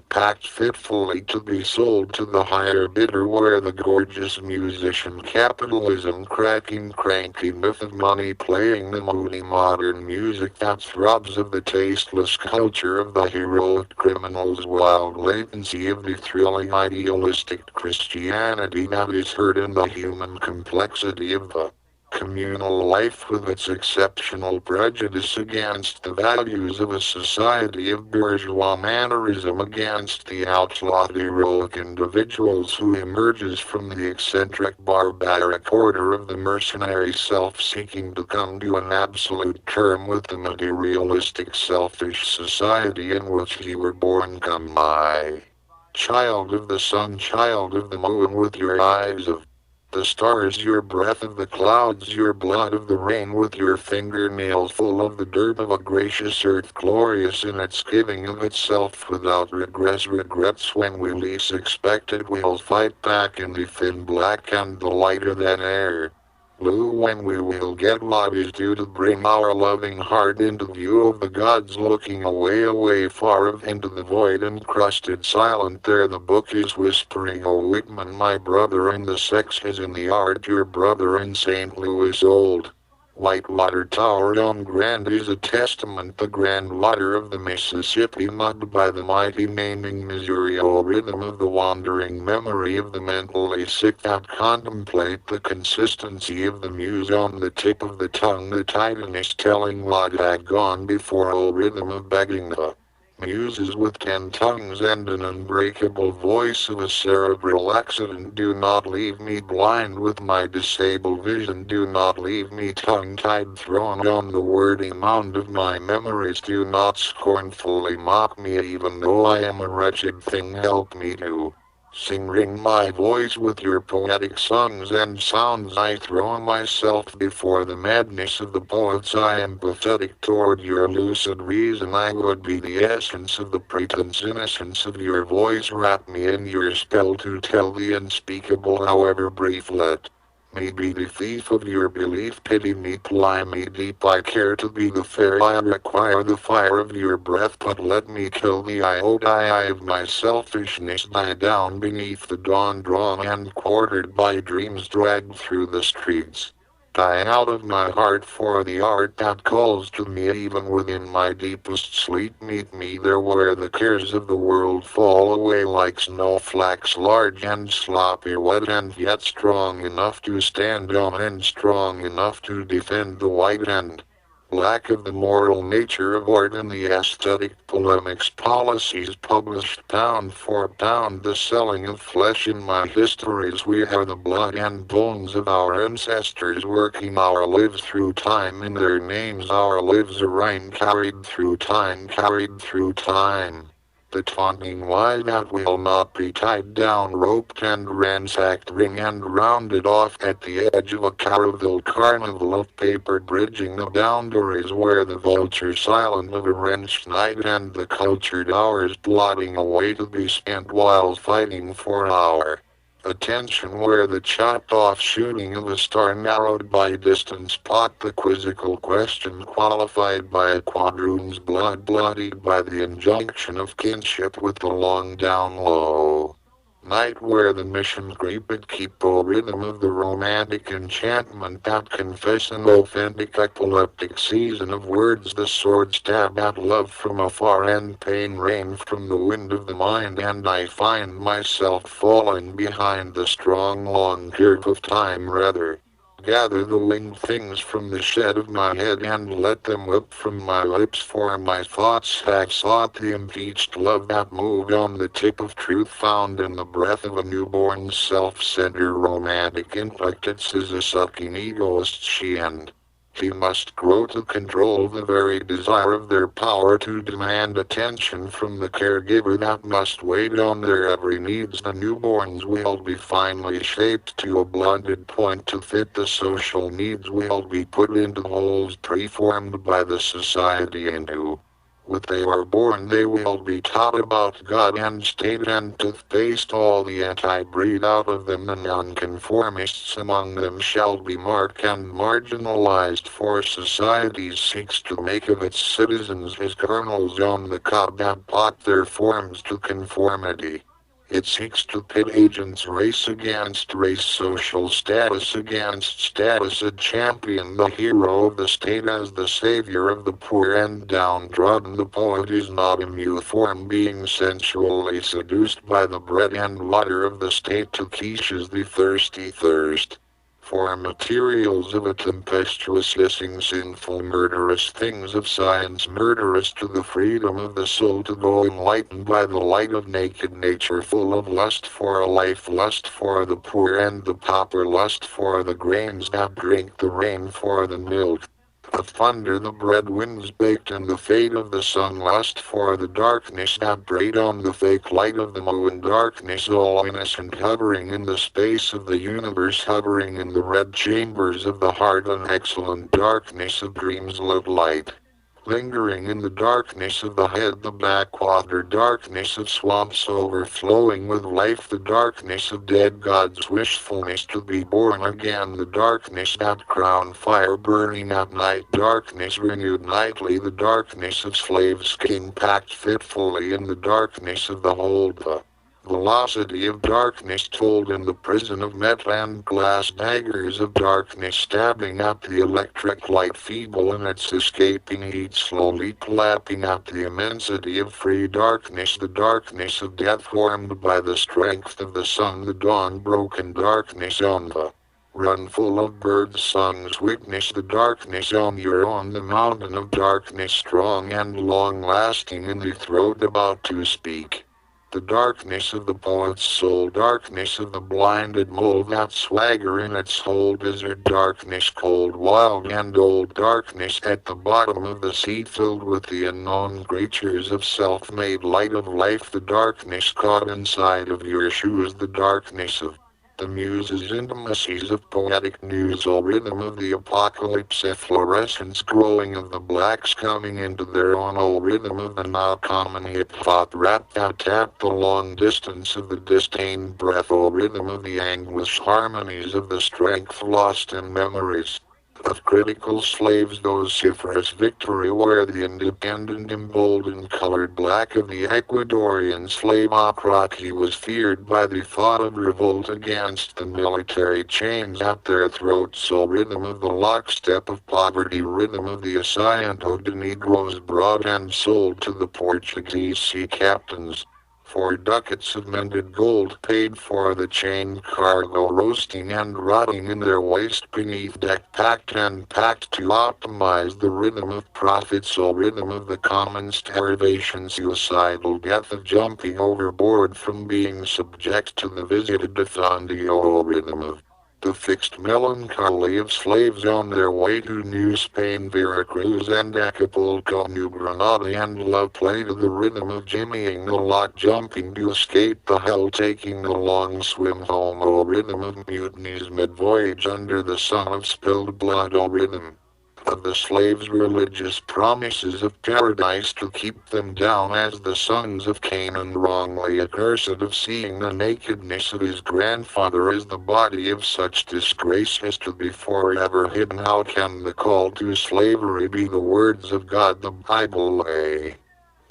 packed fitfully to be sold to the higher bidder, where the gorgeous musician capitalism cracking cranky myth of money playing the moody modern music that throbs of the tasteless culture of the heroic criminal's wild latency of the thrilling idealistic Christianity that is heard in the human complexity of the communal life with its exceptional prejudice against the values of a society of bourgeois mannerism, against the outlawed heroic individuals who emerges from the eccentric barbaric order of the mercenary self seeking to come to an absolute term with the materialistic selfish society in which ye were born. Come, my child of the sun, child of the moon, with your eyes of the stars, your breath of the clouds, your blood of the rain, with your fingernails full of the dirt of a gracious earth, glorious in its giving of itself without regrets when we least expect it, we'll fight back in the thin black and the lighter than air blue when we will get what is due to bring our loving heart into view of the gods, looking away far of into the void encrusted silent there. The book is whispering, "Oh Whitman, my brother, and the sex is in the art, your brother in St. Louis old Whitewater Tower Dome Grand is a testament, the grand water of the Mississippi mugged by the mighty naming Missouri, O rhythm of the wandering memory of the mentally sick that contemplate the consistency of the muse on the tip of the tongue, the tidiness telling what had gone before, O rhythm of begging the muses with 10 tongues and an unbreakable voice of a cerebral accident. Do not leave me blind with my disabled vision, do not leave me tongue-tied thrown on the wordy mound of my memories, do not scornfully mock me even though I am a wretched thing, help me to sing, ring my voice with your poetic songs and sounds. I throw myself before the madness of the poets, I am pathetic toward your lucid reason, I would be the essence of the pretense innocence of your voice, wrap me in your spell to tell the unspeakable, however brief, let me be the thief of your belief, pity me, ply me deep, I care to be the fair, I require the fire of your breath, but let me kill the I of my selfishness, die down beneath the dawn, drawn and quartered by dreams dragged through the streets. Die out of my heart for the art that calls to me even within my deepest sleep. Meet me there where the cares of the world fall away like snowflakes, large and sloppy wet and yet strong enough to stand on and strong enough to defend the white and black of the moral nature of art and the aesthetic polemics policies published pound for pound, the selling of flesh in my histories. We are the blood and bones of our ancestors working our lives through time in their names, our lives a rhyme carried through time, carried through time. The taunting why that will not be tied down, roped and ransacked, ring and rounded off at the edge of a caravel carnival of paper, bridging the boundaries where the vulture silent of a wrenched night and the cultured hours plodding away to be spent while fighting for our attention, where the chopped off shooting of a star narrowed by distance pot, the quizzical question qualified by a quadroon's blood, bloodied by the injunction of kinship with the long down low night, where the mission creeped keep a rhythm of the romantic enchantment that confess an authentic epileptic season of words, the sword stab at love from afar and pain rain from the wind of the mind, and I find myself falling behind the strong long curve of time, rather gather the winged things from the shed of my head and let them whip from my lips, for my thoughts have sought the impeached love that moved on the tip of truth, found in the breath of a newborn self-centered romantic intellect. It's as a sucking egoist she and he must grow to control the very desire of their power to demand attention from the caregiver that must wait on their every needs. The newborns will be finely shaped to a blunted point to fit the social needs, will be put into holes preformed by the society into When they are born they will be taught about God and state and to paste all the anti-breed out of them, and nonconformists among them shall be marked and marginalized, for society seeks to make of its citizens as kernels on the cob and pot their forms to conformity. It seeks to pit agents race against race, social status against status, and champion the hero of the state as the savior of the poor and downtrodden. The poet is not immune from being sensually seduced by the bread and water of the state to quench the thirsty thirst for materials of a tempestuous, hissing, sinful, murderous things of science, murderous to the freedom of the soul to go enlightened by the light of naked nature, full of lust for a life, lust for the poor and the pauper, lust for the grains that drink the rain, for the milk of thunder the bread winds baked, and the fate of the sun, lust for the darkness that preyed on the fake light of the moon, darkness all innocent, hovering in the space of the universe, hovering in the red chambers of the heart, an excellent darkness of dreams of light. Lingering in the darkness of the head, the backwater darkness of swamps overflowing with life, the darkness of dead gods' wishfulness to be born again, the darkness that crown fire burning at night, darkness renewed nightly, the darkness of slave skin packed fitfully in the darkness of the hold, the velocity of darkness told in the prison of metal and glass, daggers of darkness stabbing at the electric light, feeble in its escaping heat, slowly clapping at the immensity of free darkness, the darkness of death warmed by the strength of the sun, the dawn broken darkness on the run full of birds' songs, witness the darkness on your own, the mountain of darkness strong and long-lasting in the throat about to speak. The darkness of the poet's soul, darkness of the blinded mole that swagger in its whole desert, darkness cold, wild and old, darkness at the bottom of the sea filled with the unknown creatures of self-made light of life, the darkness caught inside of your shoes, the darkness of the muses, intimacies of poetic news, all rhythm of the apocalypse, efflorescence growing of the blacks coming into their own, all rhythm of the now common hip-hop rap that tap the long distance of the disdained breath, all rhythm of the anguish, harmonies of the strength lost in memories of critical slaves, vociferous victory where the independent, emboldened, colored black of the Ecuadorian slave Ocraque was feared by the thought of revolt against the military chains at their throats, so rhythm of the lockstep of poverty, rhythm of the Asiento de Negroes brought and sold to the Portuguese sea captains for ducats of mended gold, paid for the chain cargo, roasting and rotting in their waste beneath deck, packed and packed to optimize the rhythm of profits, or rhythm of the common starvation, suicidal death of jumping overboard from being subject to the visited defondio, rhythm of the fixed melancholy of slaves on their way to New Spain, Veracruz and Acapulco, New Granada, and La Plata, the rhythm of jimmying the lot, jumping to escape the hell, taking the long swim home, O rhythm of mutinies mid-voyage under the sun of spilled blood, O rhythm of the slaves' religious promises of paradise to keep them down as the sons of Canaan, wrongly accursed of seeing the nakedness of his grandfather as the body of such disgrace as to be forever hidden. How can the call to slavery be the words of God, the Bible lay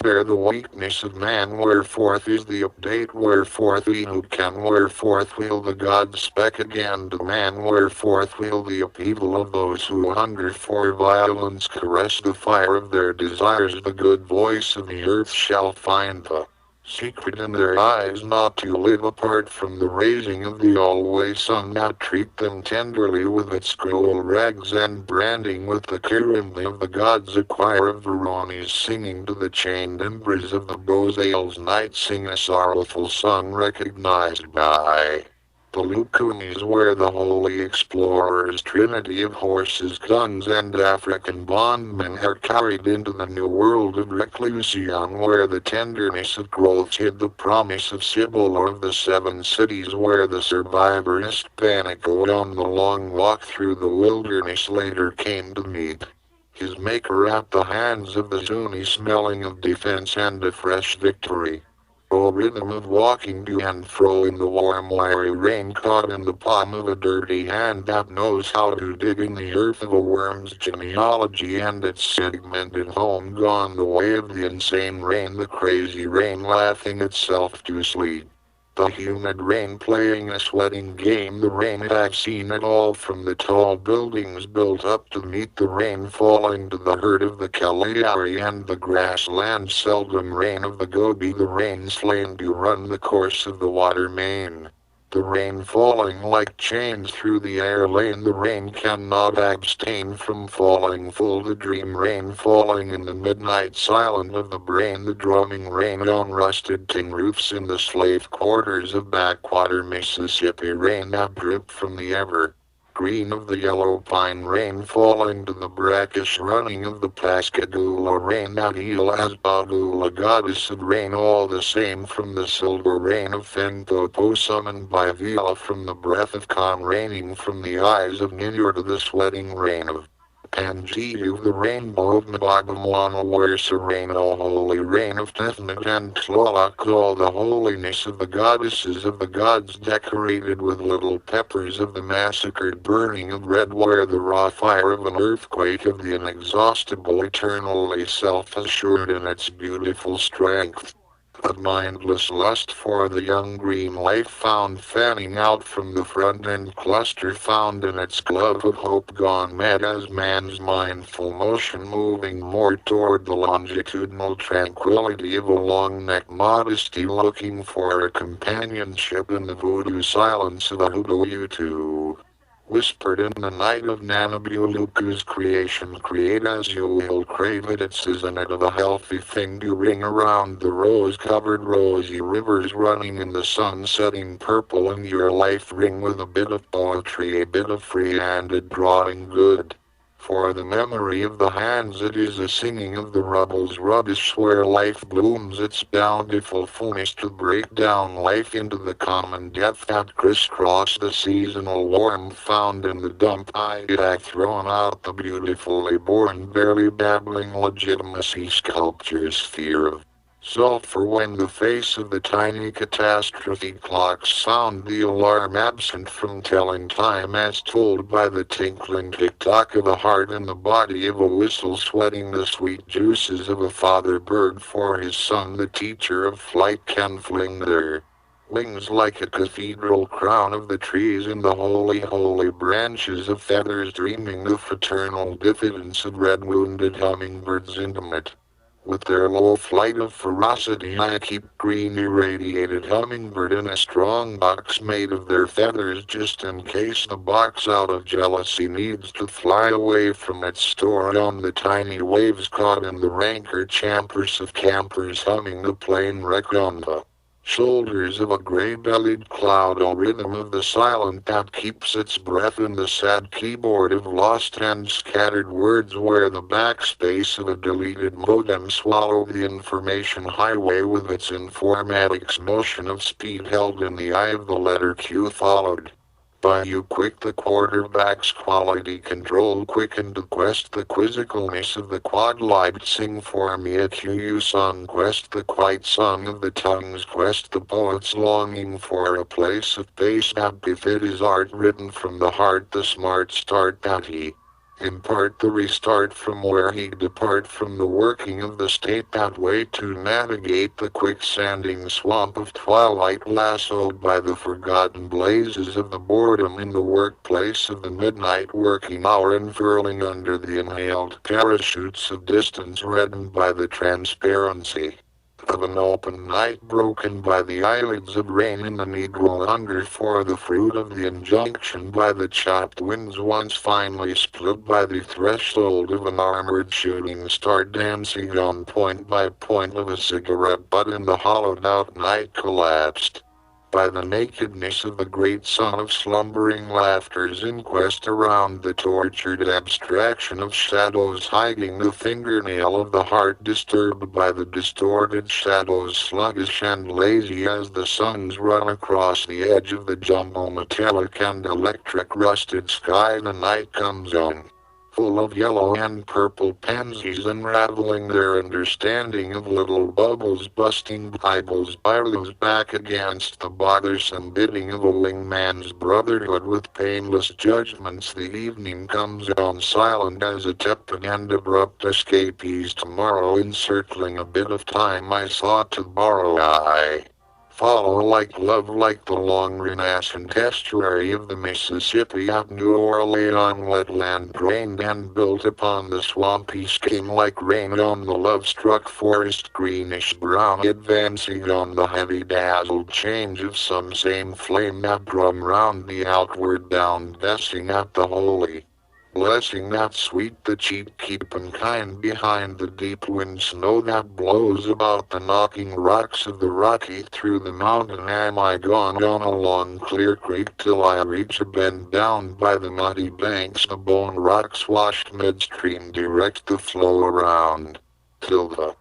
bear the weakness of man, whereforth is the update, whereforth he who can, whereforth will the God speak again to man, whereforth will the upheaval of those who hunger for violence caress the fire of their desires, the good voice of the earth shall find the secret in their eyes not to live apart from the raising of the always sun, that treat them tenderly with its cruel rags and branding with the kerymne of the gods, a choir of Veronis singing to the chained embers of the Bozales night, sing a sorrowful song recognized by the Lukunis, where the holy explorers, trinity of horses, guns, and African bondmen are carried into the new world of reclusion, where the tenderness of growth hid the promise of Cibola of the seven cities, where the survivorist panic on the long walk through the wilderness later came to meet his maker at the hands of the Zuni smelling of defense and a fresh victory. O rhythm of walking to and fro in the warm wiry rain caught in the palm of a dirty hand that knows how to dig in the earth of a worm's genealogy and its segmented home gone the way of the insane rain, the crazy rain laughing itself to sleep. The humid rain playing a sweating game, the rain I've seen it all from the tall buildings built up to meet the rain falling to the herd of the Kalahari and the grassland seldom rain of the Gobi, the rain slain to run the course of the water main. The rain falling like chains through the air lane, the rain cannot abstain from falling full, the dream rain falling in the midnight silent of the brain, the drumming rain on rusted tin roofs in the slave quarters of backwater Mississippi, rain that drip from the ever green of the yellow pine, rain falling to the brackish running of the Pascagoula, rain that heal as Bagula, goddess of rain, all the same from the silver rain of Fentopo summoned by Vila, from the breath of Khan raining from the eyes of Ninur to the sweating rain of Pangaea, the rainbow of Nabagamwana, where sereno holy rain of Tefnut and Tlaloc, all the holiness of the goddesses of the gods decorated with little peppers of the massacred burning of red, where the raw fire of an earthquake of the inexhaustible eternally self-assured in its beautiful strength. A mindless lust for the young green life found fanning out from the front end cluster found in its glove of hope gone mad as man's mindful motion moving more toward the longitudinal tranquility of a long-necked modesty looking for a companionship in the voodoo silence of a hoodoo whispered in the night of Nanabuluku's creation, create as you will crave it, it's isn't it of a healthy thing to ring around the rose-covered rosy rivers running in the sun setting purple in your life, ring with a bit of poetry, a bit of free-handed drawing good. For the memory of the hands it is a singing of the rubble's rubbish where life blooms its bountiful fullness to break down life into the common depth that crisscross the seasonal warmth found in the dump I have thrown out the beautifully born barely babbling legitimacy sculpture's fear of sulfur when the face of the tiny catastrophe clocks sound the alarm absent from telling time as told by the tinkling tick-tock of a heart in the body of a whistle sweating the sweet juices of a father bird for his son, the teacher of flight can fling their wings like a cathedral crown of the trees in the holy branches of feathers dreaming the fraternal diffidence of red-wounded hummingbirds intimate with their low flight of ferocity. I keep green irradiated hummingbird in a strong box made of their feathers just in case the box out of jealousy needs to fly away from its store on the tiny waves caught in the rancor champers of campers humming the plane wreck on the shoulders of a gray-bellied cloud, a rhythm of the silent that keeps its breath in the sad keyboard of lost and scattered words where the backspace of a deleted modem swallowed the information highway with its informatics motion of speed held in the eye of the letter Q followed by you quick the quarterback's quality control quickened to quest the quizzicalness of the quad light sing for me a QU song quest the quiet song of the tongues quest the poet's longing for a place of pace that befit his art written from the heart the smart start that he impart the restart from where he depart from the working of the state that way to navigate the quicksanding swamp of twilight lassoed by the forgotten blazes of the boredom in the workplace of the midnight working hour unfurling under the inhaled parachutes of distance reddened by the transparency of an open night broken by the eyelids of rain in the negro hunger for the fruit of the injunction by the chopped winds once finally split by the threshold of an armored shooting star dancing on point by point of a cigarette butt in the hollowed out night collapsed by the nakedness of the great sun of slumbering laughter's inquest around the tortured abstraction of shadows hiding the fingernail of the heart disturbed by the distorted shadows sluggish and lazy as the suns run across the edge of the jumbo metallic and electric rusted sky the night comes on. full of yellow and purple pansies unraveling their understanding of little bubbles busting Bibles Bibles back against the bothersome bidding of a wingman's brotherhood with painless judgments. The evening comes on silent as a tepid and abrupt escapees tomorrow encircling a bit of time I sought to borrow. I follow like love like the long renascent estuary of the Mississippi at New Orleans wetland drained and built upon the swampy scheme like rain on the love-struck forest greenish brown advancing on the heavy dazzled change of some same flame that drum round the outward bound blessing at the holy blessing that sweet the cheap keepin' kind behind the deep wind snow that blows about the knocking rocks of the Rocky through the mountain. Am I gone down a long clear creek till I reach a bend down by the muddy banks the bone rocks washed midstream direct the flow around till the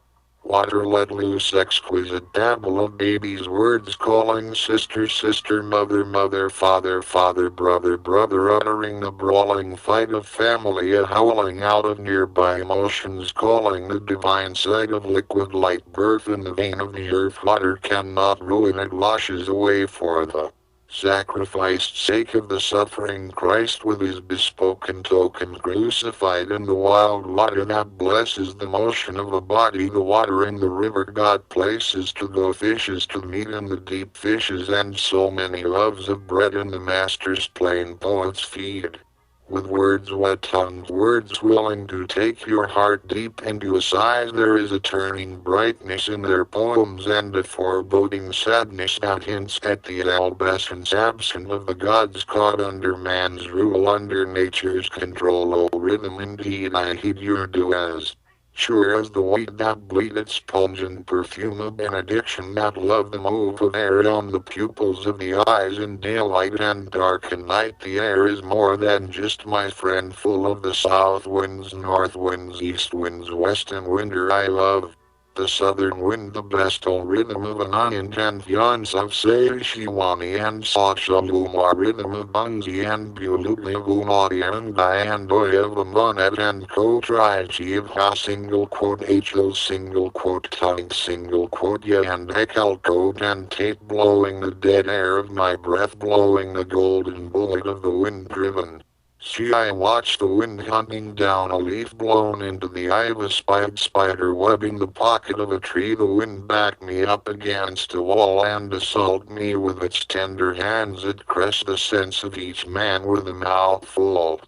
water let loose exquisite babble of babies' words calling sister, sister, mother, mother, father, father, brother, brother, uttering the brawling fight of family, a howling out of nearby emotions, calling the divine sight of liquid light birth in the vein of the earth. Water cannot ruin it, washes away for the sacrificed sake of the suffering Christ with his bespoken token crucified in the wild water that blesses the motion of a body. The water in the river God places to go fishes to meet in the deep fishes and so many loaves of bread in the master's plain poets feed. With words wet tongued, words willing to take your heart deep into a size, there is a turning brightness in their poems and a foreboding sadness that hints at the albescence absent of the gods caught under man's rule, under nature's control. Oh rhythm, indeed I heed your duets. Sure as the weed that bleed its pungent perfume of benediction that love the move of air on the pupils of the eyes in daylight and dark and night. The air is more than just my friend, full of the south winds, north winds, east winds, west and winter. I love the southern wind, the best old rhythm of an and fiance of Seishiwani and Sachaluma, rhythm of Bunzi and Bulubivunati and Diandoy of the Monet and Kotrichi of Ha single quote Ho single quote tongue single quote Ya and Ekal quote and tape blowing the dead air of my breath, blowing the golden bullet of the wind driven. See, I watch the wind hunting down a leaf blown into the eye of a spider web in the pocket of a tree. The wind backed me up against a wall and assault me with its tender hands. It crushed the sense of each man with a mouthful.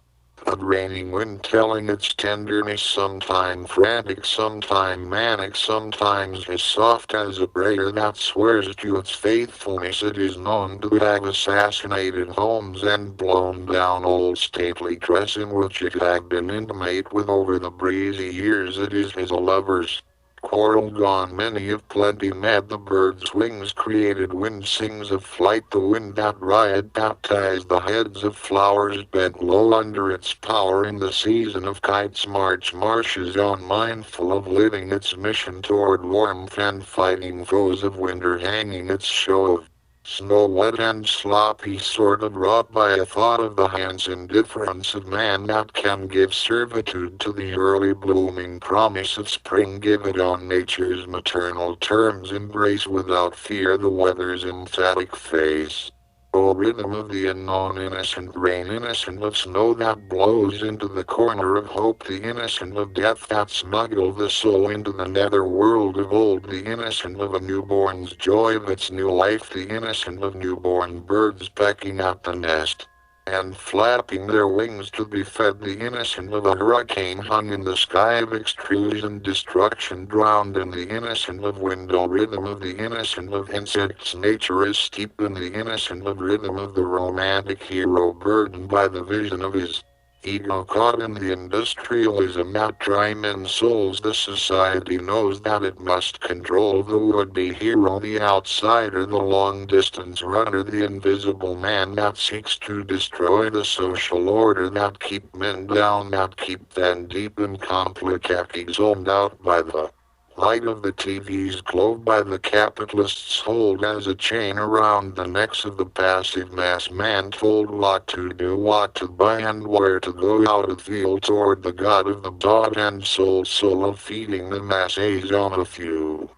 A raining wind telling its tenderness, sometime frantic, sometime manic, sometimes as soft as a prayer that swears to its faithfulness. It is known to have assassinated homes and blown down old stately dress in which it had been intimate with over the breezy years. It is as a lover's quarrel gone, many of plenty mad. The bird's wings created wind sings of flight. The wind that riot baptized the heads of flowers bent low under its power. In the season of kites march marshes on, mindful of living its mission toward warmth and fighting foes of winter, hanging its show of snow wet and sloppy, sort of wrought by a thought of the hand's indifference of man that can give servitude to the early blooming promise of spring. Give it on nature's maternal terms, embrace without fear the weather's emphatic face. O rhythm of the unknown, innocent rain, innocent of snow that blows into the corner of hope, the innocent of death that smuggled the soul into the nether world of old, the innocent of a newborn's joy of its new life, the innocent of newborn birds pecking at the nest and flapping their wings to be fed, the innocent of a hurricane hung in the sky of extrusion, destruction drowned in the innocent of window rhythm of the innocent of insects. Nature is steeped in the innocent of rhythm of the romantic hero burdened by the vision of his ego caught in the industrialism that dry men's souls. The society knows that it must control the would-be hero, the outsider, the long-distance runner, the invisible man that seeks to destroy the social order that keep men down, that keep them deep in complexities, zoned out by the Light of the TV's globe by the capitalists hold as a chain around the necks of the passive mass man told what to do, what to buy and where to go out of field toward the God of the bought and soul of feeding the masses on a few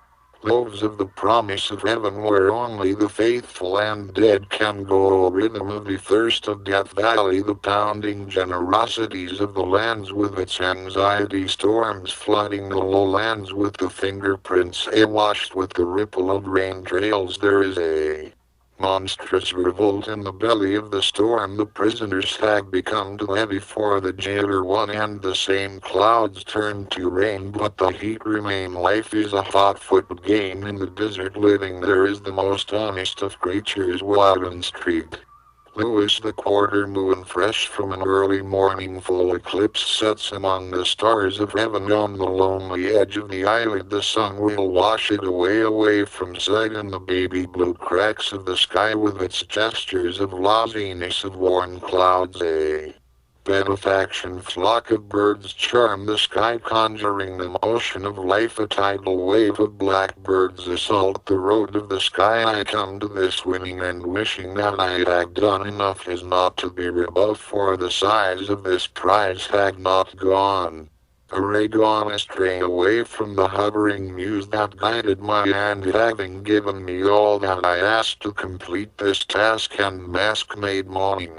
loaves of the promise of heaven where only the faithful and dead can go. Rhythm of the thirst of Death Valley, the pounding generosities of the lands with its anxiety storms flooding the lowlands with the fingerprints washed with the ripple of rain trails. There is a monstrous revolt in the belly of the storm. The prisoners have become too heavy for the jailer. One and the same clouds turn to rain, but the heat remain. Life is a hot-foot game in the desert. Living there is the most honest of creatures, wild and streaked. Lewis, the quarter moon, fresh from an early morning full eclipse, sets among the stars of heaven on the lonely edge of the island. The sun will wash it away from sight, and the baby blue cracks of the sky with its gestures of lozziness of worn clouds. A benefaction flock of birds charm the sky, conjuring the motion of life. A tidal wave of blackbirds assault the road of the sky. I come to this winning and wishing that I had done enough is not to be rebuffed, for the size of this prize had not gone gone astray away from the hovering muse that guided my hand, having given me all that I asked to complete this task, and mask made morning.